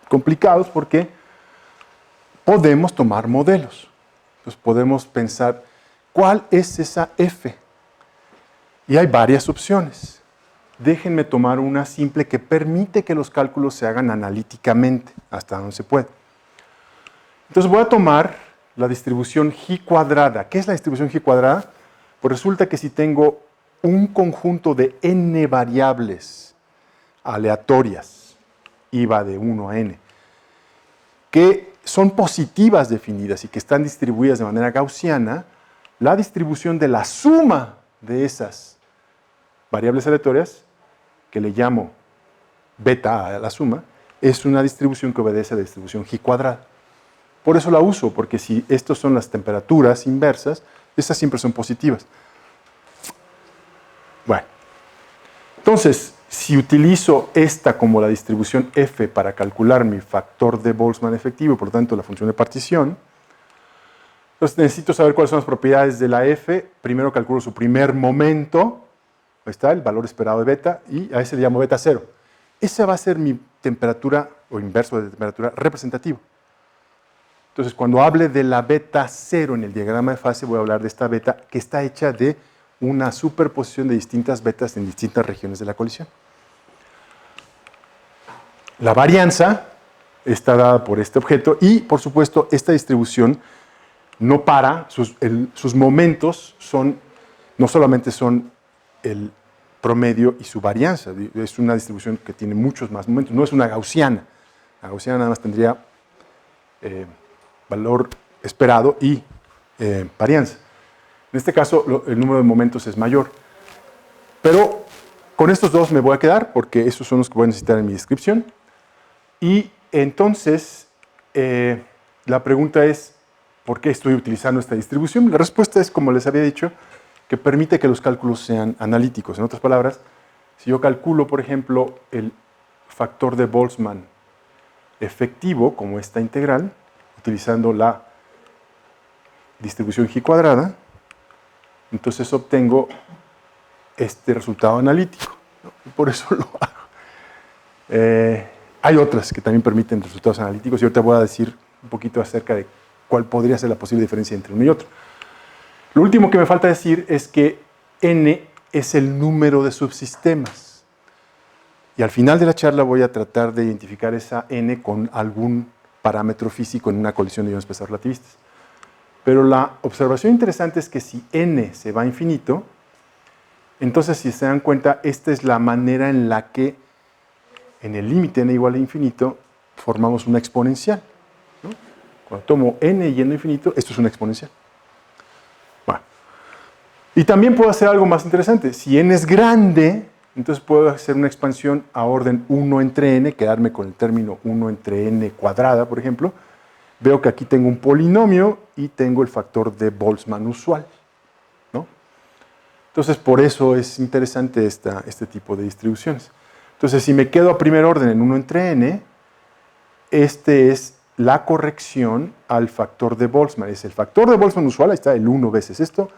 complicados porque podemos tomar modelos. Entonces, podemos pensar, ¿cuál es esa F? Y hay varias opciones. Déjenme tomar una simple que permite que los cálculos se hagan analíticamente, hasta donde se puede. Entonces voy a tomar la distribución G cuadrada. ¿Qué es la distribución G cuadrada? Pues resulta que si tengo un conjunto de n variables aleatorias, y va de 1 a n, que son positivas definidas y que están distribuidas de manera gaussiana, la distribución de la suma de esas variables aleatorias, que le llamo beta a la suma, es una distribución que obedece a la distribución G cuadrada. Por eso la uso, porque si estas son las temperaturas inversas, estas siempre son positivas. Bueno, entonces, si utilizo esta como la distribución F para calcular mi factor de Boltzmann efectivo, por lo tanto la función de partición, entonces necesito saber cuáles son las propiedades de la F. Primero calculo su primer momento. Ahí está, el valor esperado de beta, y a ese le llamo beta 0. Esa va a ser mi temperatura, o inverso de temperatura, representativo. Entonces, cuando hable de la beta 0 en el diagrama de fase, voy a hablar de esta beta que está hecha de una superposición de distintas betas en distintas regiones de la colisión. La varianza está dada por este objeto y, por supuesto, esta distribución no para, sus momentos no solamente son el promedio y su varianza. Es una distribución que tiene muchos más momentos. No es una gaussiana. La gaussiana nada más tendría valor esperado y varianza. En este caso, el número de momentos es mayor. Pero con estos dos me voy a quedar, porque esos son los que voy a necesitar en mi descripción. Y entonces, la pregunta es, ¿por qué estoy utilizando esta distribución? La respuesta es, como les había dicho, que permite que los cálculos sean analíticos. En otras palabras, si yo calculo, por ejemplo, el factor de Boltzmann efectivo, como esta integral, utilizando la distribución G cuadrada, entonces obtengo este resultado analítico, ¿no? Y por eso lo hago. Hay otras que también permiten resultados analíticos y ahorita voy a decir un poquito acerca de cuál podría ser la posible diferencia entre uno y otro. Lo último que me falta decir es que n es el número de subsistemas. Y al final de la charla voy a tratar de identificar esa n con algún parámetro físico en una colisión de iones pesados relativistas. Pero la observación interesante es que si n se va a infinito, entonces si se dan cuenta, esta es la manera en la que en el límite n igual a infinito formamos una exponencial, ¿no? Cuando tomo n yendo a infinito, esto es una exponencial. Bueno. Y también puedo hacer algo más interesante. Si n es grande, entonces puedo hacer una expansión a orden 1 entre n, quedarme con el término 1 entre n cuadrada, por ejemplo. Veo que aquí tengo un polinomio y tengo el factor de Boltzmann usual, ¿no? Entonces, por eso es interesante este tipo de distribuciones. Entonces, si me quedo a primer orden en 1 entre n, este es la corrección al factor de Boltzmann. Es el factor de Boltzmann usual, ahí está el 1 veces esto,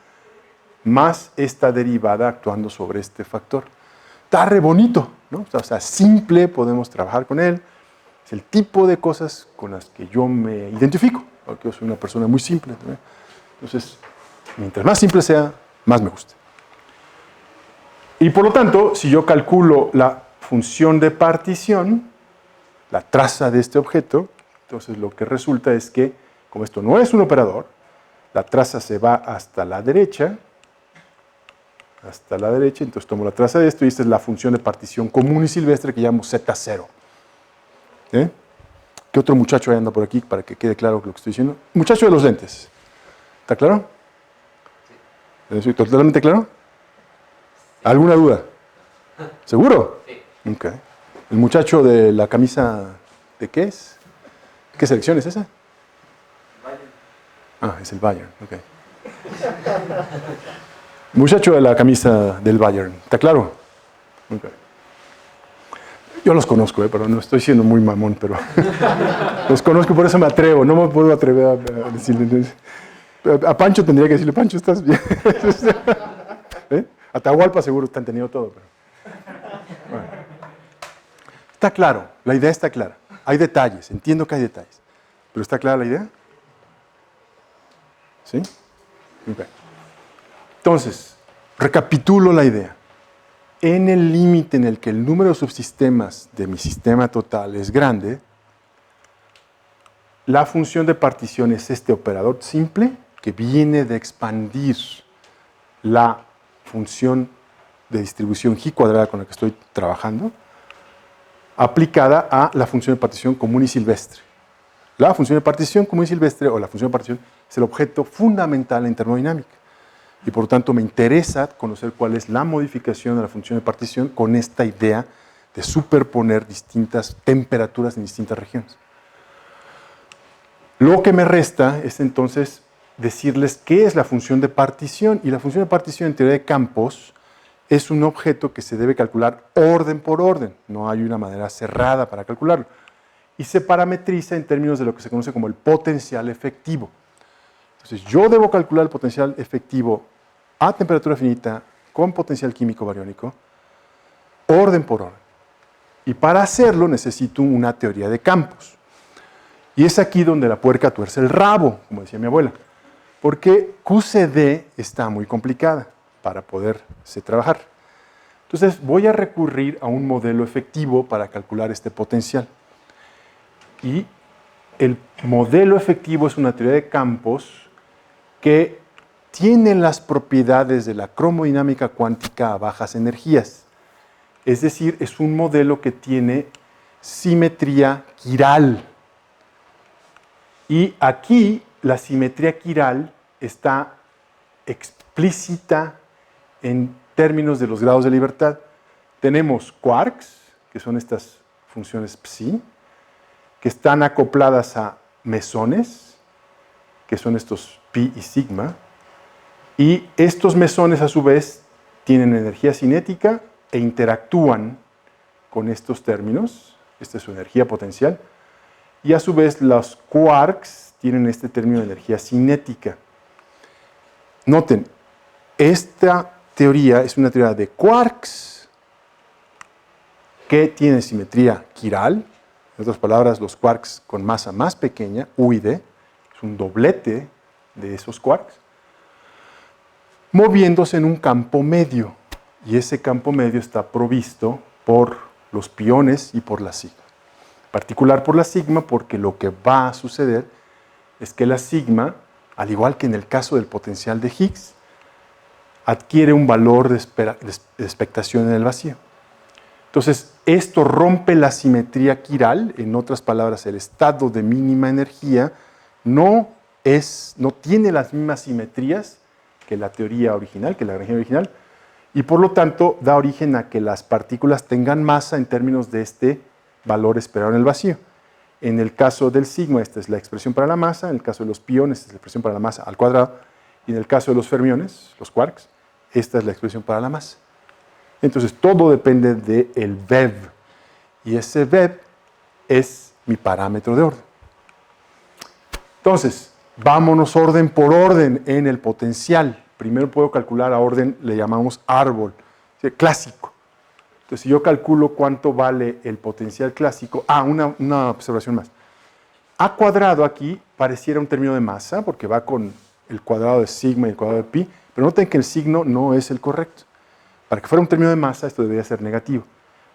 más esta derivada actuando sobre este factor. Está re bonito, ¿no? O sea, simple, podemos trabajar con él. Es el tipo de cosas con las que yo me identifico, porque yo soy una persona muy simple también. Entonces, mientras más simple sea, más me gusta. Y por lo tanto, si yo calculo la función de partición, la traza de este objeto, entonces lo que resulta es que, como esto no es un operador, la traza se va hasta la derecha, entonces tomo la traza de esto y esta es la función de partición común y silvestre que llamo Z0. ¿Eh? ¿Qué otro muchacho anda por aquí para que quede claro lo que estoy diciendo? Muchacho de los lentes. ¿Está claro? Sí. ¿Estoy totalmente claro? ¿Alguna duda? ¿Seguro? Sí. Okay. ¿El muchacho de la camisa de qué es? ¿Qué selección es esa? Bayern. Ah, es el Bayern, ok. Muchacho de la camisa del Bayern, ¿está claro? Okay. Yo los conozco, pero no estoy siendo muy mamón, pero los conozco, por eso me atrevo, no me puedo atrever a decirle. A Pancho tendría que decirle, Pancho, ¿estás bien? ¿Eh? Atahualpa seguro están teniendo todo. Pero... Bueno. Está claro, la idea está clara. Hay detalles, entiendo que hay detalles. ¿Pero está clara la idea? ¿Sí? Okay. Entonces, recapitulo la idea. En el límite en el que el número de subsistemas de mi sistema total es grande, la función de partición es este operador simple que viene de expandir la función de distribución G cuadrada con la que estoy trabajando, aplicada a la función de partición común y silvestre. La función de partición común y silvestre, o la función de partición, es el objeto fundamental en termodinámica. Y por lo tanto me interesa conocer cuál es la modificación de la función de partición con esta idea de superponer distintas temperaturas en distintas regiones. Lo que me resta es entonces decirles qué es la función de partición. Y la función de partición en teoría de campos es un objeto que se debe calcular orden por orden. No hay una manera cerrada para calcularlo. Y se parametriza en términos de lo que se conoce como el potencial efectivo. Entonces yo debo calcular el potencial efectivo a temperatura finita con potencial químico bariónico, orden por orden. Y para hacerlo necesito una teoría de campos. Y es aquí donde la puerca tuerce el rabo, como decía mi abuela. Porque QCD está muy complicada para poderse trabajar. Entonces voy a recurrir a un modelo efectivo para calcular este potencial. Y el modelo efectivo es una teoría de campos que tiene las propiedades de la cromodinámica cuántica a bajas energías. Es decir, es un modelo que tiene simetría quiral. Y aquí la simetría quiral está explícita en términos de los grados de libertad. Tenemos quarks, que son estas funciones psi, que están acopladas a mesones, que son estos pi y sigma, y estos mesones a su vez tienen energía cinética e interactúan con estos términos, esta es su energía potencial, y a su vez los quarks tienen este término de energía cinética. Noten, esta teoría es una teoría de quarks que tiene simetría quiral, en otras palabras, los quarks con masa más pequeña, U y D, es un doblete de esos quarks, moviéndose en un campo medio, y ese campo medio está provisto por los piones y por la sigma. particular por la sigma, porque lo que va a suceder es que la sigma, al igual que en el caso del potencial de Higgs, adquiere un valor de expectación en el vacío. Entonces, esto rompe la simetría quiral, en otras palabras, el estado de mínima energía no tiene las mismas simetrías que la teoría original, que la energía original, y por lo tanto da origen a que las partículas tengan masa en términos de este valor esperado en el vacío. En el caso del sigma, esta es la expresión para la masa, en el caso de los piones, esta es la expresión para la masa al cuadrado, y en el caso de los fermiones, los quarks, esta es la expresión para la masa. Entonces, todo depende del VEV, y ese VEV es mi parámetro de orden. Entonces, vámonos orden por orden en el potencial. Primero puedo calcular a orden, le llamamos árbol, clásico. Entonces, si yo calculo cuánto vale el potencial clásico, una observación más. A cuadrado aquí pareciera un término de masa, porque va con el cuadrado de sigma y el cuadrado de pi, pero noten que el signo no es el correcto. Para que fuera un término de masa, esto debería ser negativo.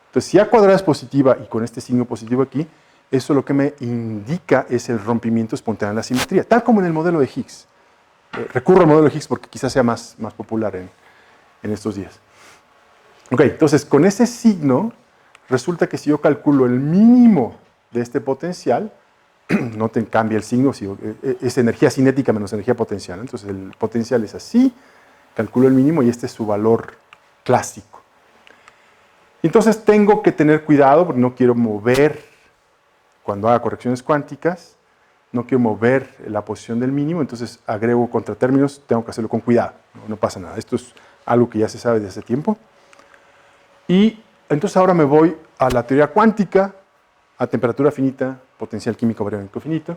Entonces, si A cuadrado es positiva y con este signo positivo aquí, eso lo que me indica es el rompimiento espontáneo de la simetría, tal como en el modelo de Higgs. Recurro al modelo de Higgs porque quizás sea más popular en estos días. Ok, entonces con ese signo, resulta que si yo calculo el mínimo de este potencial, noten, cambia el signo, es energía cinética menos energía potencial. Entonces el potencial es así, calculo el mínimo y este es su valor clásico. Entonces tengo que tener cuidado porque no quiero mover, cuando haga correcciones cuánticas, no quiero mover la posición del mínimo, entonces agrego contratérminos, tengo que hacerlo con cuidado, no pasa nada. Esto es algo que ya se sabe desde hace tiempo. Y entonces ahora me voy a la teoría cuántica, a temperatura finita, potencial químico variable finito.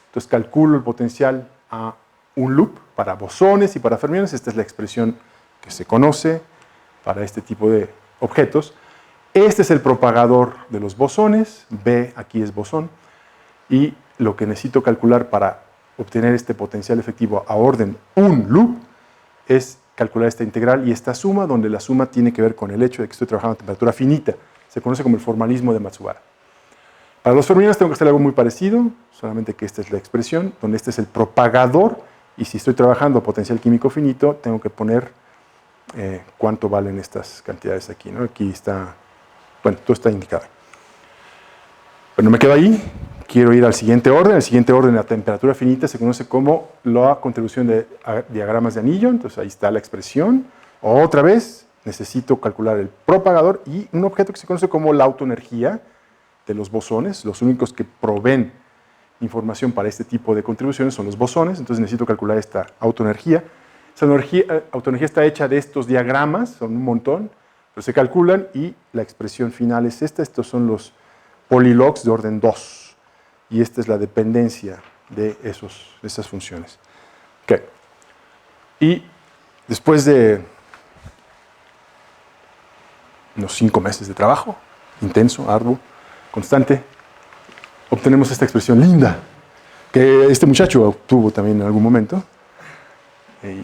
Entonces calculo el potencial a un loop para bosones y para fermiones. Esta es la expresión que se conoce para este tipo de objetos. Este es el propagador de los bosones, B aquí es bosón, y lo que necesito calcular para obtener este potencial efectivo a orden un loop es calcular esta integral y esta suma, donde la suma tiene que ver con el hecho de que estoy trabajando a temperatura finita. Se conoce como el formalismo de Matsubara. Para los fermiones tengo que hacer algo muy parecido, solamente que esta es la expresión, donde este es el propagador, y si estoy trabajando a potencial químico finito, tengo que poner cuánto valen estas cantidades aquí, ¿no? Aquí está, bueno, todo está indicado. Pero no me quedo ahí, quiero ir al siguiente orden. El siguiente orden, la temperatura finita, se conoce como la contribución de diagramas de anillo. Entonces ahí está la expresión. Otra vez, necesito calcular el propagador y un objeto que se conoce como la autoenergía de los bosones. Los únicos que proveen información para este tipo de contribuciones son los bosones. Entonces necesito calcular esta autoenergía. Esa autoenergía está hecha de estos diagramas, son un montón, pero se calculan y la expresión final es esta. Estos son los polylogs de orden 2. Y esta es la dependencia de esas funciones. Okay. Y después de unos 5 meses de trabajo, intenso, arduo, constante, obtenemos esta expresión linda, que este muchacho obtuvo también en algún momento, y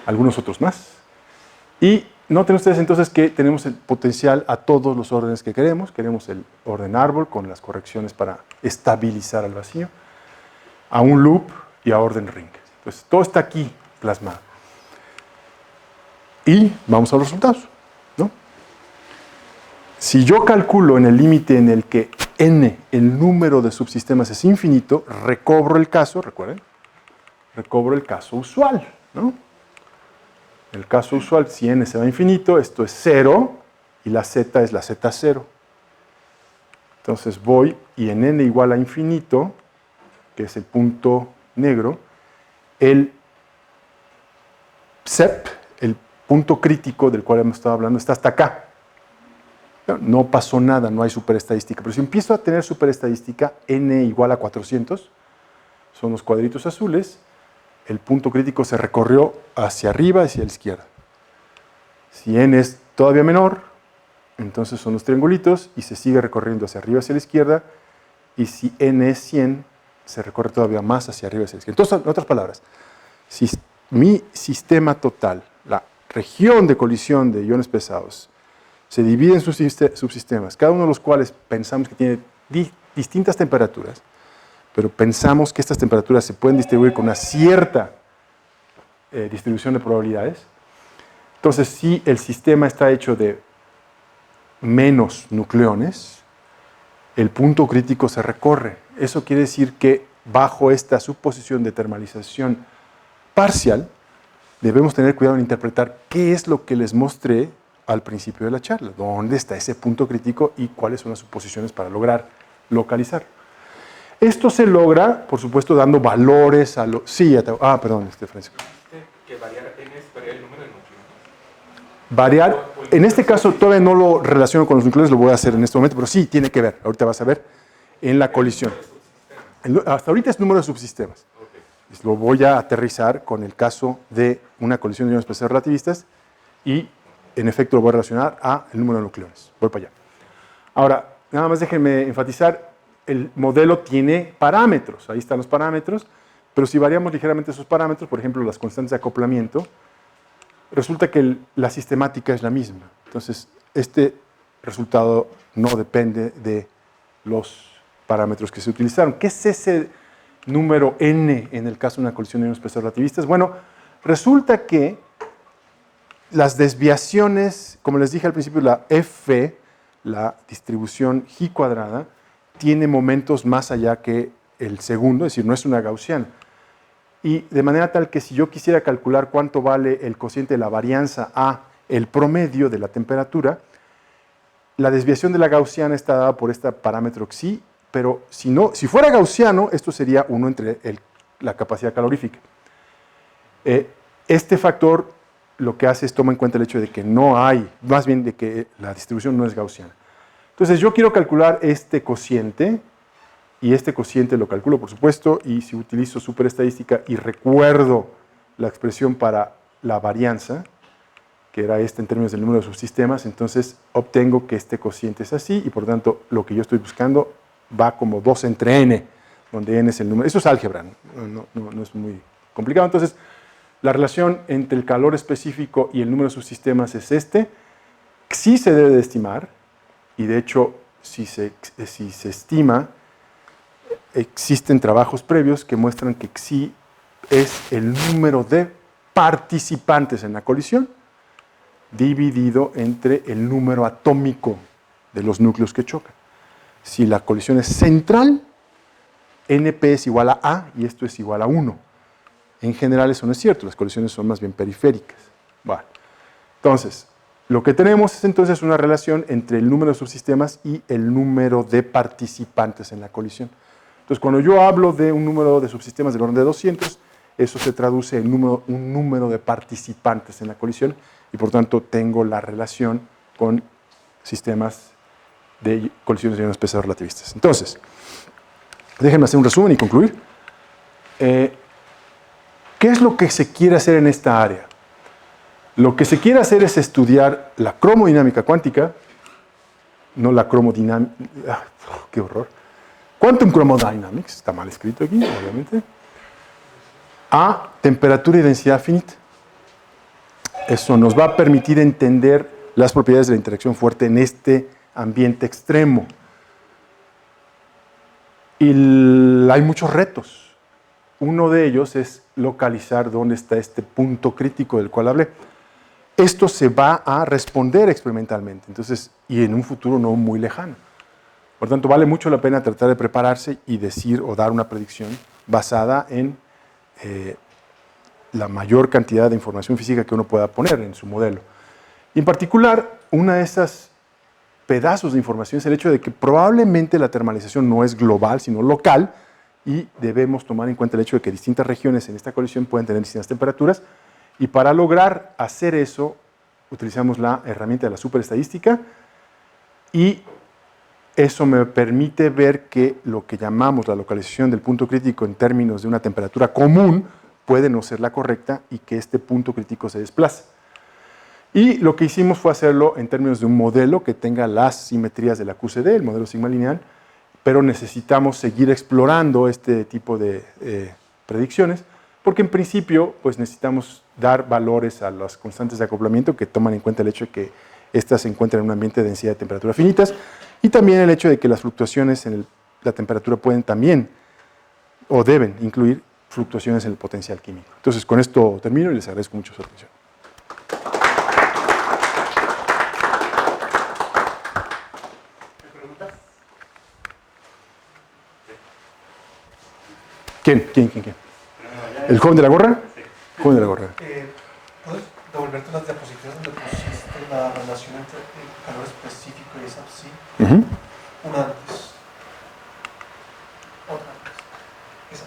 algunos otros más. Y noten ustedes entonces que tenemos el potencial a todos los órdenes que queremos. Queremos el orden árbol con las correcciones para estabilizar al vacío, a un loop y a orden ring. Entonces, todo está aquí plasmado. Y vamos a los resultados, ¿no? Si yo calculo en el límite en el que n, el número de subsistemas es infinito, recobro el caso, recuerden, recobro el caso usual, ¿no? El caso usual, si n se va a infinito, esto es 0 y la z es la z0. Entonces voy y en n igual a infinito, que es el punto negro, el CEP, el punto crítico del cual hemos estado hablando, está hasta acá. No pasó nada, no hay superestadística. Pero si empiezo a tener superestadística, n igual a 400, son los cuadritos azules, el punto crítico se recorrió hacia arriba, hacia la izquierda. Si n es todavía menor, entonces son los triangulitos y se sigue recorriendo hacia arriba, hacia la izquierda. Y si n es 100, se recorre todavía más hacia arriba, hacia la izquierda. Entonces, en otras palabras, si mi sistema total, la región de colisión de iones pesados, se divide en sus subsistemas, cada uno de los cuales pensamos que tiene distintas temperaturas, pero pensamos que estas temperaturas se pueden distribuir con una cierta distribución de probabilidades. Entonces, si el sistema está hecho de menos nucleones, el punto crítico se recorre. Eso quiere decir que bajo esta suposición de termalización parcial, debemos tener cuidado en interpretar qué es lo que les mostré al principio de la charla, dónde está ese punto crítico y cuáles son las suposiciones para lograr localizar. Esto se logra, por supuesto, dando valores a los... Sí, perdón, Francisco. Que variar el número de núcleos. Variar, en este caso todavía no lo relaciono con los nucleones, lo voy a hacer en este momento, pero sí tiene que ver, ahorita vas a ver, en la colisión. Hasta ahorita es número de subsistemas. Lo voy a aterrizar con el caso de una colisión de iones especiales relativistas y en efecto lo voy a relacionar a el número de nucleones. Voy para allá. Ahora, nada más déjenme enfatizar, el modelo tiene parámetros, ahí están los parámetros, pero si variamos ligeramente esos parámetros, por ejemplo las constantes de acoplamiento, resulta que la sistemática es la misma. Entonces, este resultado no depende de los parámetros que se utilizaron. ¿Qué es ese número n en el caso de una colisión de iones especiales relativistas? Bueno, resulta que las desviaciones, como les dije al principio, la f, la distribución g cuadrada, tiene momentos más allá que el segundo, es decir, no es una gaussiana. Y de manera tal que si yo quisiera calcular cuánto vale el cociente de la varianza a el promedio de la temperatura, la desviación de la gaussiana está dada por este parámetro xi, pero si fuera gaussiano, esto sería 1 entre la capacidad calorífica. Este factor lo que hace es toma en cuenta el hecho de que no hay, más bien de que la distribución no es gaussiana. Entonces yo quiero calcular este cociente, y este cociente lo calculo por supuesto, y si utilizo superestadística y recuerdo la expresión para la varianza, que era esta en términos del número de subsistemas, entonces obtengo que este cociente es así, y por tanto lo que yo estoy buscando va como 2 entre n, donde n es el número. Eso es álgebra, no es muy complicado. Entonces, la relación entre el calor específico y el número de subsistemas es este. Sí se debe de estimar, y de hecho, si se estima, existen trabajos previos que muestran que xi es el número de participantes en la colisión dividido entre el número atómico de los núcleos que chocan. Si la colisión es central, NP es igual a A y esto es igual a 1. En general eso no es cierto, las colisiones son más bien periféricas. Bueno, entonces, lo que tenemos es entonces una relación entre el número de subsistemas y el número de participantes en la colisión. Entonces, cuando yo hablo de un número de subsistemas del orden de 200, eso se traduce en un número de participantes en la colisión y por tanto tengo la relación con sistemas de colisiones de iones especiales relativistas. Entonces, déjenme hacer un resumen y concluir. ¿Qué es lo que se quiere hacer en esta área? Lo que se quiere hacer es estudiar la cromodinámica cuántica, no la cromodinámica, qué horror, Quantum Chromodynamics, está mal escrito aquí, obviamente, a temperatura y densidad finita. Eso nos va a permitir entender las propiedades de la interacción fuerte en este ambiente extremo. Y hay muchos retos. Uno de ellos es localizar dónde está este punto crítico del cual hablé. Esto se va a responder experimentalmente, entonces, y en un futuro no muy lejano. Por tanto, vale mucho la pena tratar de prepararse y decir o dar una predicción basada en la mayor cantidad de información física que uno pueda poner en su modelo. Y en particular, una de esas pedazos de información es el hecho de que probablemente la termalización no es global, sino local, y debemos tomar en cuenta el hecho de que distintas regiones en esta colisión pueden tener distintas temperaturas, y para lograr hacer eso, utilizamos la herramienta de la superestadística, y eso me permite ver que lo que llamamos la localización del punto crítico en términos de una temperatura común puede no ser la correcta y que este punto crítico se desplace. Y lo que hicimos fue hacerlo en términos de un modelo que tenga las simetrías de la QCD, el modelo sigma lineal, pero necesitamos seguir explorando este tipo de predicciones, porque en principio pues necesitamos dar valores a las constantes de acoplamiento que toman en cuenta el hecho de que estas se encuentran en un ambiente de densidad de temperatura finitas, y también el hecho de que las fluctuaciones en el la temperatura pueden también o deben incluir fluctuaciones en el potencial químico. Entonces, con esto termino y les agradezco mucho su atención. ¿Preguntas? ¿Quién? ¿El joven de la gorra? Sí. Joven de la gorra. ¿Puedes devolverte las diapositivas donde pusiste la relación entre el calor específico y esa psi? Una antes. Otra antes. Esa.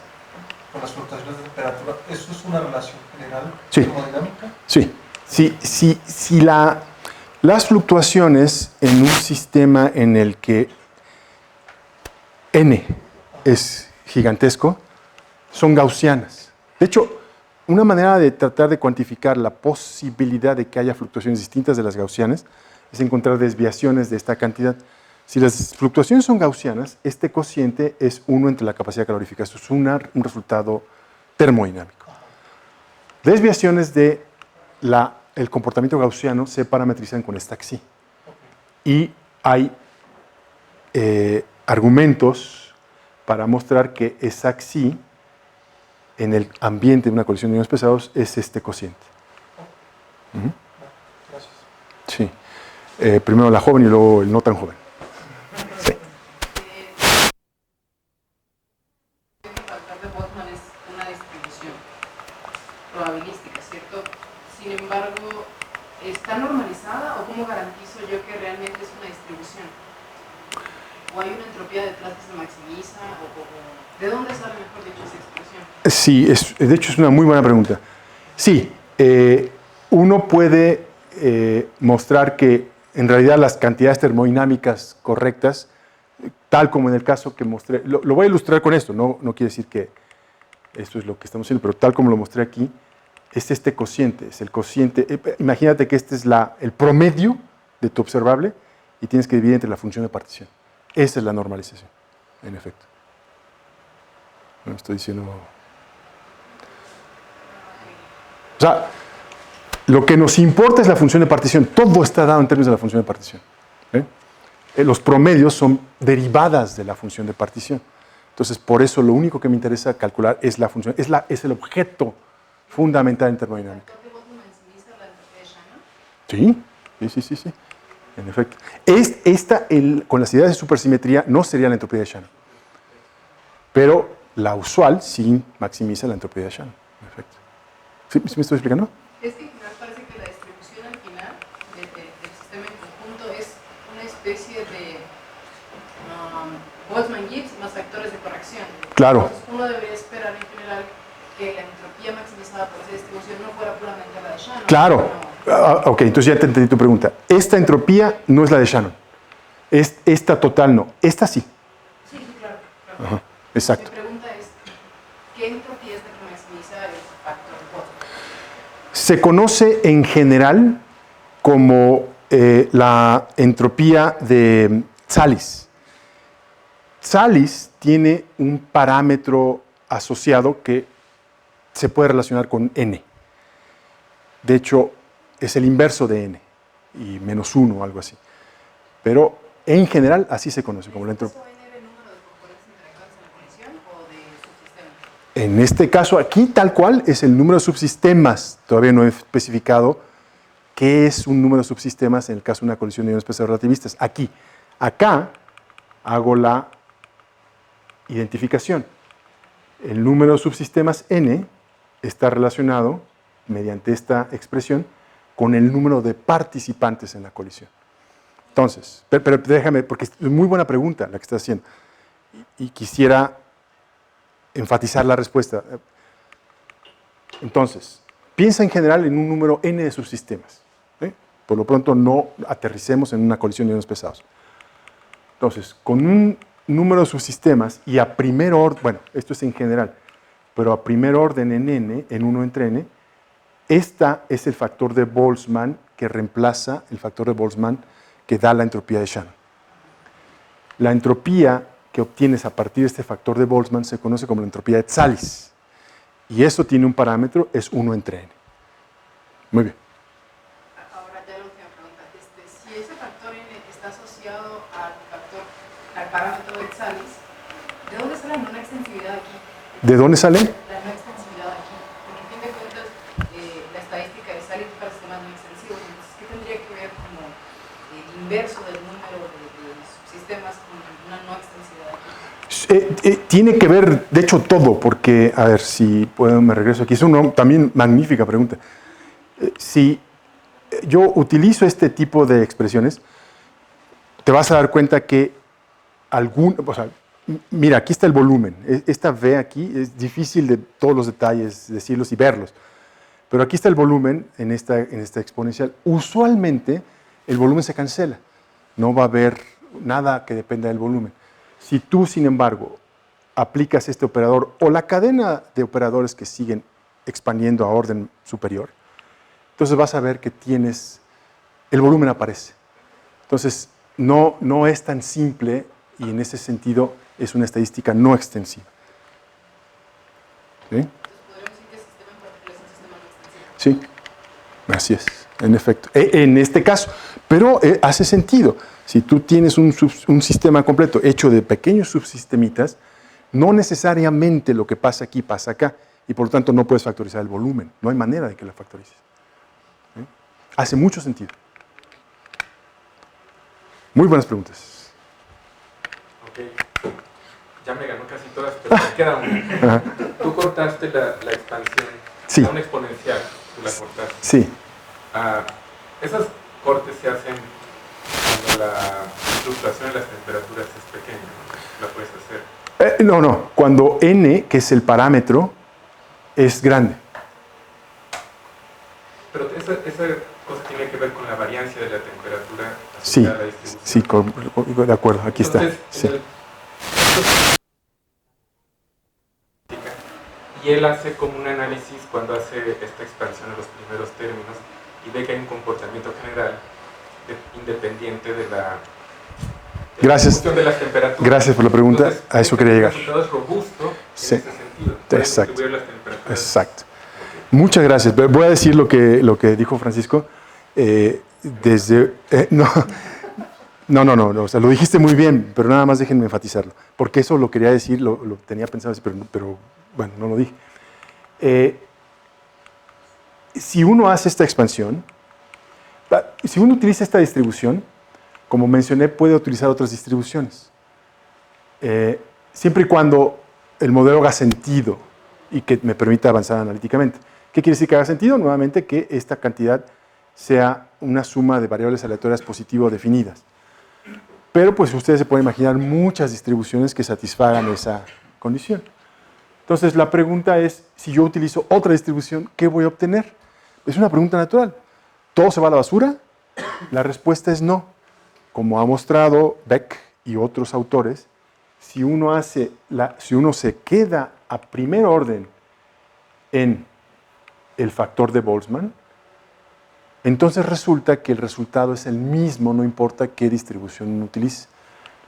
Con las fluctuaciones de temperatura. ¿Eso es una relación general termodinámica? Sí. Si las fluctuaciones en un sistema en el que n es gigantesco son gaussianas. De hecho, una manera de tratar de cuantificar la posibilidad de que haya fluctuaciones distintas de las gaussianas es encontrar desviaciones de esta cantidad. Si las fluctuaciones son gaussianas, este cociente es 1 entre la capacidad calorífica. Esto es un resultado termodinámico. Desviaciones del comportamiento gaussiano se parametrizan con esta xi. Y hay argumentos para mostrar que esa xi en el ambiente de una colisión de iones pesados es este cociente. Gracias. Sí. Primero la joven y luego el no tan joven. Sí. El factor de Boltzmann es una distribución probabilística, ¿cierto? Sin embargo, ¿está normalizada o cómo garantizo yo que realmente es una distribución? ¿O hay una entropía detrás que se maximiza? ¿De dónde sale, mejor dicho, esa expresión? Sí, de hecho es una muy buena pregunta. Sí, uno puede mostrar que en realidad las cantidades termodinámicas correctas, tal como en el caso que mostré, lo voy a ilustrar con esto, no quiere decir que esto es lo que estamos haciendo, pero tal como lo mostré aquí, es este cociente, es el cociente, imagínate que este es el promedio de tu observable y tienes que dividir entre la función de partición. Esa es la normalización, en efecto. No estoy diciendo... O sea, lo que nos importa es la función de partición. Todo está dado en términos de la función de partición. Los promedios son derivadas de la función de partición. Entonces, por eso lo único que me interesa calcular es la función, es el objeto fundamental en termodinámica. ¿El factor de Boltzmann maximiza la entropía de Shannon? Sí. En efecto. Con las ideas de supersimetría no sería la entropía de Shannon. Pero la usual sí maximiza la entropía de Shannon. En efecto. ¿Sí me estoy explicando? Es que en general parece que la distribución al final del sistema en conjunto es una especie de Boltzmann-Gibbs más factores de corrección. Claro. Entonces uno debería esperar en general que la entropía maximizada por esa distribución no fuera puramente la de Shannon. Claro. Ok, entonces ya te entendí tu pregunta. Esta entropía no es la de Shannon. Esta total no. Esta sí. Sí, claro. Ajá, exacto. Mi pregunta es, ¿qué entropía es la que maximiza el factor de Boltzmann? Se conoce en general como la entropía de Tsallis. Tsallis tiene un parámetro asociado que se puede relacionar con n. De hecho, es el inverso de n, y menos 1 o algo así. Pero en general así se conoce como la entropía. ¿Eso n era el número de componentes interactuantes en la colisión o de subsistemas? En este caso aquí, tal cual, es el número de subsistemas. Todavía no he especificado qué es un número de subsistemas en el caso de una colisión de iones pesados relativistas. Acá hago la identificación. El número de subsistemas n está relacionado, mediante esta expresión, con el número de participantes en la colisión. Entonces, pero déjame, porque es muy buena pregunta la que estás haciendo, y quisiera enfatizar la respuesta. Entonces, piensa en general en un número n de subsistemas. Por lo pronto no aterricemos en una colisión de iones pesados. Entonces, con un número de subsistemas y a primer orden, bueno, esto es en general, pero a primer orden en n, en 1 entre n, esta es el factor de Boltzmann que reemplaza el factor de Boltzmann que da la entropía de Shannon. La entropía que obtienes a partir de este factor de Boltzmann se conoce como la entropía de Tsallis. Y eso tiene un parámetro, es 1 entre n. Muy bien. Ahora ya la última pregunta. Si ese factor n está asociado al parámetro de Tsallis, extensividad aquí? ¿De dónde sale? La no extensividad aquí. Porque a fin de cuentas, la estadística es salir para sistemas no extensivos. Entonces, ¿qué tendría que ver como el inverso del número de subsistemas con una no extensividad aquí? Tiene que ver, de hecho, todo, porque, a ver, si puedo, me regreso aquí. Es una también magnífica pregunta. Si yo utilizo este tipo de expresiones, te vas a dar cuenta que mira, aquí está el volumen. Esta V aquí es difícil de todos los detalles decirlos y verlos. Pero aquí está el volumen en esta exponencial. Usualmente el volumen se cancela. No va a haber nada que dependa del volumen. Si tú, sin embargo, aplicas este operador o la cadena de operadores que siguen expandiendo a orden superior, entonces vas a ver que el volumen aparece. Entonces, no es tan simple y en ese sentido es una estadística no extensiva. ¿Sí? Podríamos decir que el sistema en particular es un sistema no extensivo. Sí, así es, en efecto. En este caso, pero hace sentido. Si tú tienes un sistema completo hecho de pequeños subsistemitas, no necesariamente lo que pasa aquí pasa acá, y por lo tanto no puedes factorizar el volumen. No hay manera de que lo factorices. ¿Sí? Hace mucho sentido. Muy buenas preguntas. Ok. Ya me ganó casi todas, pero me queda una. Tú cortaste la expansión, Sí. a una exponencial, tú la cortaste. Sí. Esos cortes se hacen cuando la fluctuación de las temperaturas es pequeña, ¿no? La puedes hacer. No. Cuando n, que es el parámetro, es grande. Pero esa cosa tiene que ver con la variancia de la temperatura Sí, asociada a la distribución. sí, de acuerdo, aquí Entonces, está. Sí. Y él hace como un análisis cuando hace esta expansión en los primeros términos y ve que hay un comportamiento general independiente de la Gracias. distribución de las temperaturas. Gracias por la pregunta. Entonces, A eso quería llegar. El resultado es robusto Sí. en ese sentido. Puede Exacto. distribuir las temperaturas. Exacto. Muchas gracias. Voy a decir lo que dijo Francisco. No. O sea, lo dijiste muy bien, pero nada más déjenme enfatizarlo. Porque eso lo quería decir, lo tenía pensado, pero bueno, no lo dije. Si uno hace esta expansión, si uno utiliza esta distribución, como mencioné, puede utilizar otras distribuciones. Siempre y cuando el modelo haga sentido y que me permita avanzar analíticamente. ¿Qué quiere decir que haga sentido? Nuevamente, que esta cantidad sea una suma de variables aleatorias positivo definidas. Pero pues ustedes se pueden imaginar muchas distribuciones que satisfagan esa condición. Entonces la pregunta es, si yo utilizo otra distribución, ¿qué voy a obtener? Es una pregunta natural. ¿Todo se va a la basura? La respuesta es no. Como ha mostrado Beck y otros autores, si uno se queda a primer orden en el factor de Boltzmann, entonces resulta que el resultado es el mismo, no importa qué distribución uno utilice.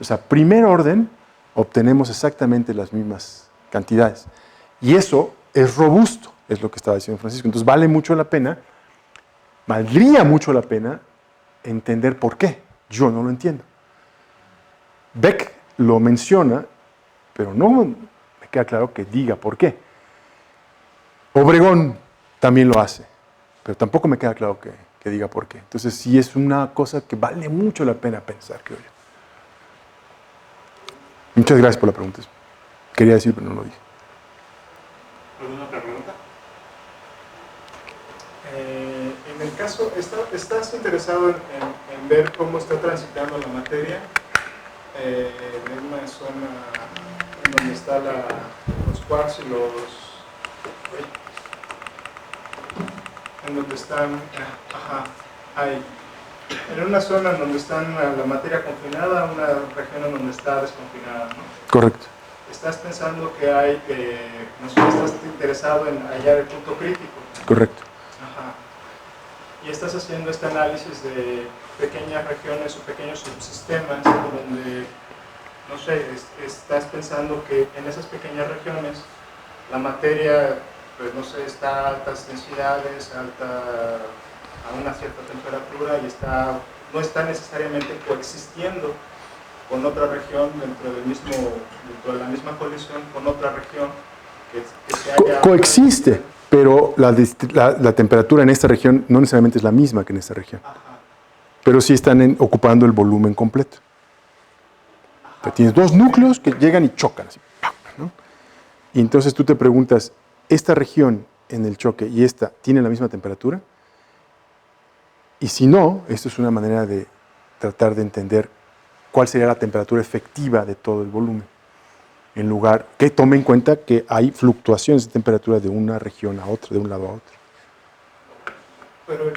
O sea, a primer orden obtenemos exactamente las mismas cantidades. Y eso es robusto, es lo que estaba diciendo Francisco. Entonces valdría mucho la pena entender por qué. Yo no lo entiendo. Beck lo menciona, pero no me queda claro que diga por qué. Obregón también lo hace, pero tampoco me queda claro que diga por qué. Entonces sí es una cosa que vale mucho la pena pensar, creo yo. Muchas gracias por la pregunta. Quería decir, pero no lo dije. ¿Alguna otra pregunta? En el caso, ¿estás interesado en ver cómo está transitando la materia en una zona en donde están los quarks y en donde están, en una zona en donde está la materia confinada, una región en donde está desconfinada, ¿no? Correcto. Estás pensando que no sé, estás interesado en hallar el punto crítico. Correcto. Ajá. Y estás haciendo este análisis de pequeñas regiones o pequeños subsistemas donde, no sé, estás pensando que en esas pequeñas regiones la materia, pues no sé, está a altas densidades, a una cierta temperatura y no está necesariamente coexistiendo con otra región dentro de la misma colisión con otra región que se haya... Coexiste, pero la temperatura en esta región no necesariamente es la misma que en esta región. Ajá. Pero sí están ocupando el volumen completo. O sea, tienes dos núcleos que llegan y chocan, así, ¿no? Y entonces tú te preguntas, ¿esta región en el choque y esta tienen la misma temperatura? Y si no, esto es una manera de tratar de entender cuál sería la temperatura efectiva de todo el volumen, en lugar que tome en cuenta que hay fluctuaciones de temperatura de una región a otra, de un lado a otro. Pero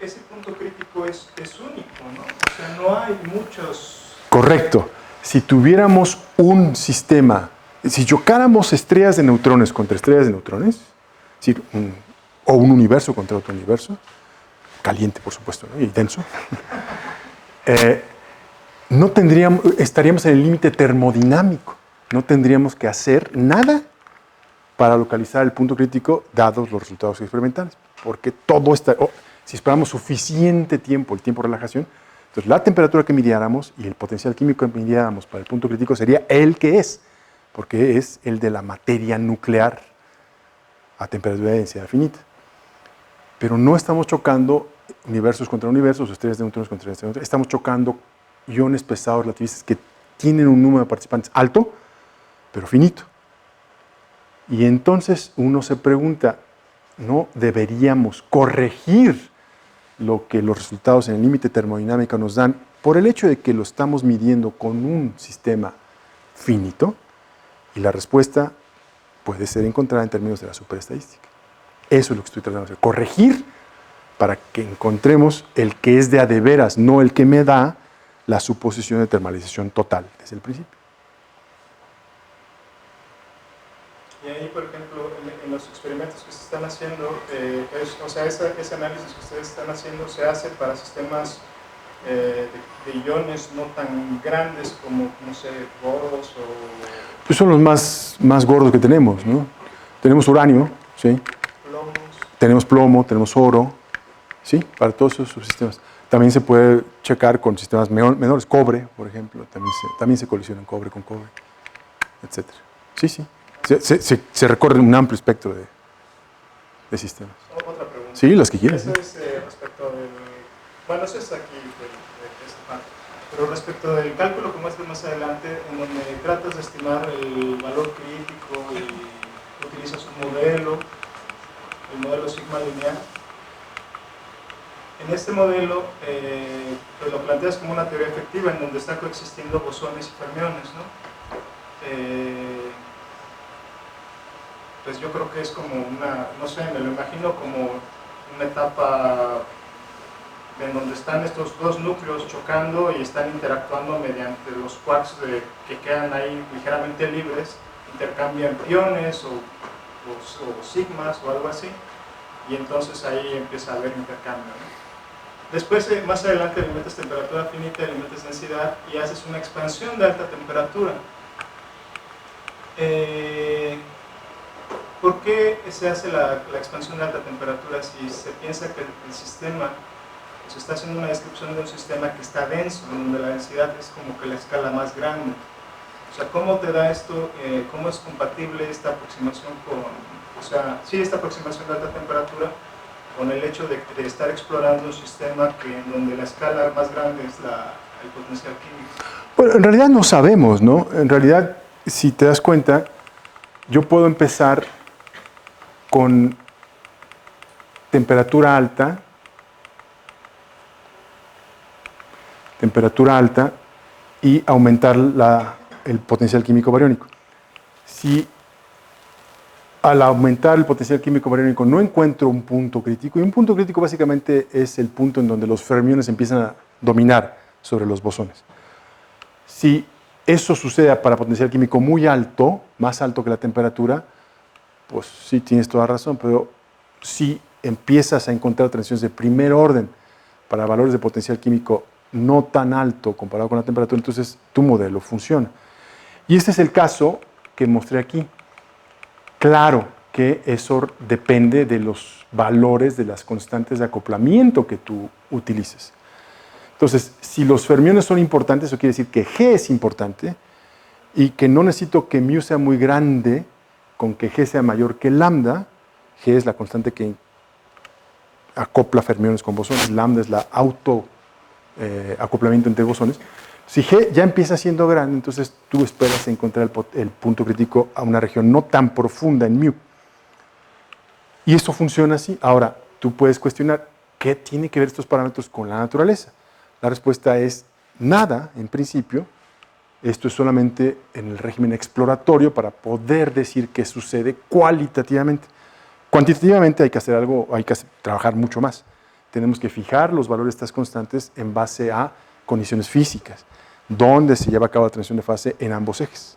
ese punto crítico es único, ¿no? O sea, no hay muchos... Correcto. Si tuviéramos un sistema, si chocáramos estrellas de neutrones contra estrellas de neutrones, o un universo contra otro universo, caliente por supuesto, ¿no? Y denso, estaríamos en el límite termodinámico. No tendríamos que hacer nada para localizar el punto crítico dados los resultados experimentales. Porque todo está, si esperamos suficiente tiempo, el tiempo de relajación, entonces la temperatura que midiéramos y el potencial químico que midiéramos para el punto crítico sería el que es, porque es el de la materia nuclear a temperatura de densidad finita. Pero no estamos chocando universos contra universos, estrellas de neutrones contra estrellas de neutrones, estamos chocando iones pesados relativistas que tienen un número de participantes alto, pero finito. Y entonces uno se pregunta, ¿no deberíamos corregir lo que los resultados en el límite termodinámico nos dan por el hecho de que lo estamos midiendo con un sistema finito? Y la respuesta puede ser encontrada en términos de la superestadística. Eso es lo que estoy tratando de hacer, corregir para que encontremos el que es de a de veras, no el que me da la suposición de termalización total desde el principio. Y ahí, por ejemplo, en los experimentos que se están haciendo, ese análisis que ustedes están haciendo se hace para sistemas de iones no tan grandes como, no sé, boros o... Pues son los más gordos que tenemos, ¿no? Tenemos uranio, ¿sí? Plomos. Tenemos plomo, tenemos oro, ¿sí? Para todos esos subsistemas. También se puede checar con sistemas menores, cobre, por ejemplo, también se colisionan cobre con cobre, etc. Sí, sí. Se recorre un amplio espectro de sistemas. Otra pregunta. Sí, las que quieras. Eso es respecto del... Bueno, eso es aquí de esta parte. Pero respecto del cálculo que muestras más adelante, en donde tratas de estimar el valor crítico y utilizas un modelo, el modelo sigma lineal. En este modelo pues lo planteas como una teoría efectiva en donde están coexistiendo bosones y fermiones, ¿no? Pues yo creo que es como una, no sé, me lo imagino como una etapa en donde están estos dos núcleos chocando y están interactuando mediante los quarks que quedan ahí ligeramente libres, intercambian iones o sigmas o algo así, y entonces ahí empieza a haber intercambio, ¿no? Después, más adelante, le metes temperatura finita, le metes densidad y haces una expansión de alta temperatura. ¿Por qué se hace la expansión de alta temperatura si se piensa que el sistema, se está haciendo una descripción de un sistema que está denso, donde la densidad es como que la escala más grande? O sea, ¿cómo te da esto, cómo es compatible esta aproximación esta aproximación de alta temperatura con el hecho de estar explorando un sistema en donde la escala más grande es el potencial químico? Bueno, en realidad no sabemos, ¿no? En realidad, si te das cuenta, yo puedo empezar con temperatura alta y aumentar el potencial químico bariónico. Si al aumentar el potencial químico bariónico no encuentro un punto crítico, y un punto crítico básicamente es el punto en donde los fermiones empiezan a dominar sobre los bosones. Si eso sucede para potencial químico muy alto, más alto que la temperatura, pues sí tienes toda razón, pero si empiezas a encontrar transiciones de primer orden para valores de potencial químico no tan alto comparado con la temperatura, entonces tu modelo funciona. Y este es el caso que mostré aquí. Claro que eso depende de los valores de las constantes de acoplamiento que tú utilices. Entonces, si los fermiones son importantes, eso quiere decir que G es importante y que no necesito que mu sea muy grande con que G sea mayor que lambda. G es la constante que acopla fermiones con bosones, lambda es la acoplamiento entre bosones. Si G ya empieza siendo grande, entonces tú esperas encontrar el punto crítico a una región no tan profunda en mu. Y eso funciona así. Ahora, tú puedes cuestionar qué tiene que ver estos parámetros con la naturaleza. La respuesta es nada, en principio. Esto es solamente en el régimen exploratorio para poder decir qué sucede cualitativamente. Cuantitativamente hay que hacer algo, hay que trabajar mucho más. Tenemos que fijar los valores de estas constantes en base a condiciones físicas, donde se lleva a cabo la transición de fase en ambos ejes,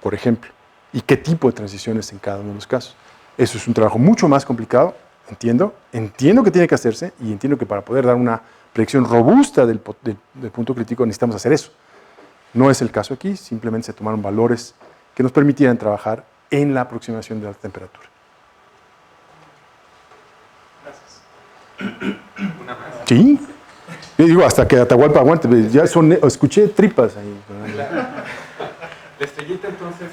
por ejemplo, y qué tipo de transiciones en cada uno de los casos. Eso es un trabajo mucho más complicado, entiendo que tiene que hacerse y entiendo que para poder dar una predicción robusta del punto crítico necesitamos hacer eso. No es el caso aquí, simplemente se tomaron valores que nos permitieran trabajar en la aproximación de la temperatura. Gracias. Una más. ¿Sí? Yo digo, hasta que Atahualpa aguante, ya escuché tripas ahí. La estrellita entonces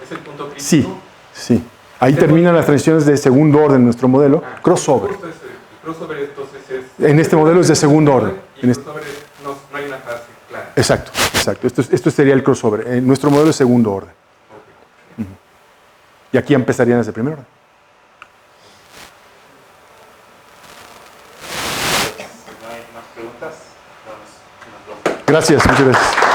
es el punto crítico. Sí, sí. Ahí terminan las transiciones de segundo orden en nuestro modelo, crossover. Justo ese, el crossover entonces es... En este modelo es de segundo orden. Y el crossover no hay una fase clara. Exacto, exacto. Esto sería el crossover. En nuestro modelo es segundo orden. Okay. Y aquí empezarían desde primer orden. Si no hay más preguntas, vamos a una pregunta. Gracias, muchas gracias.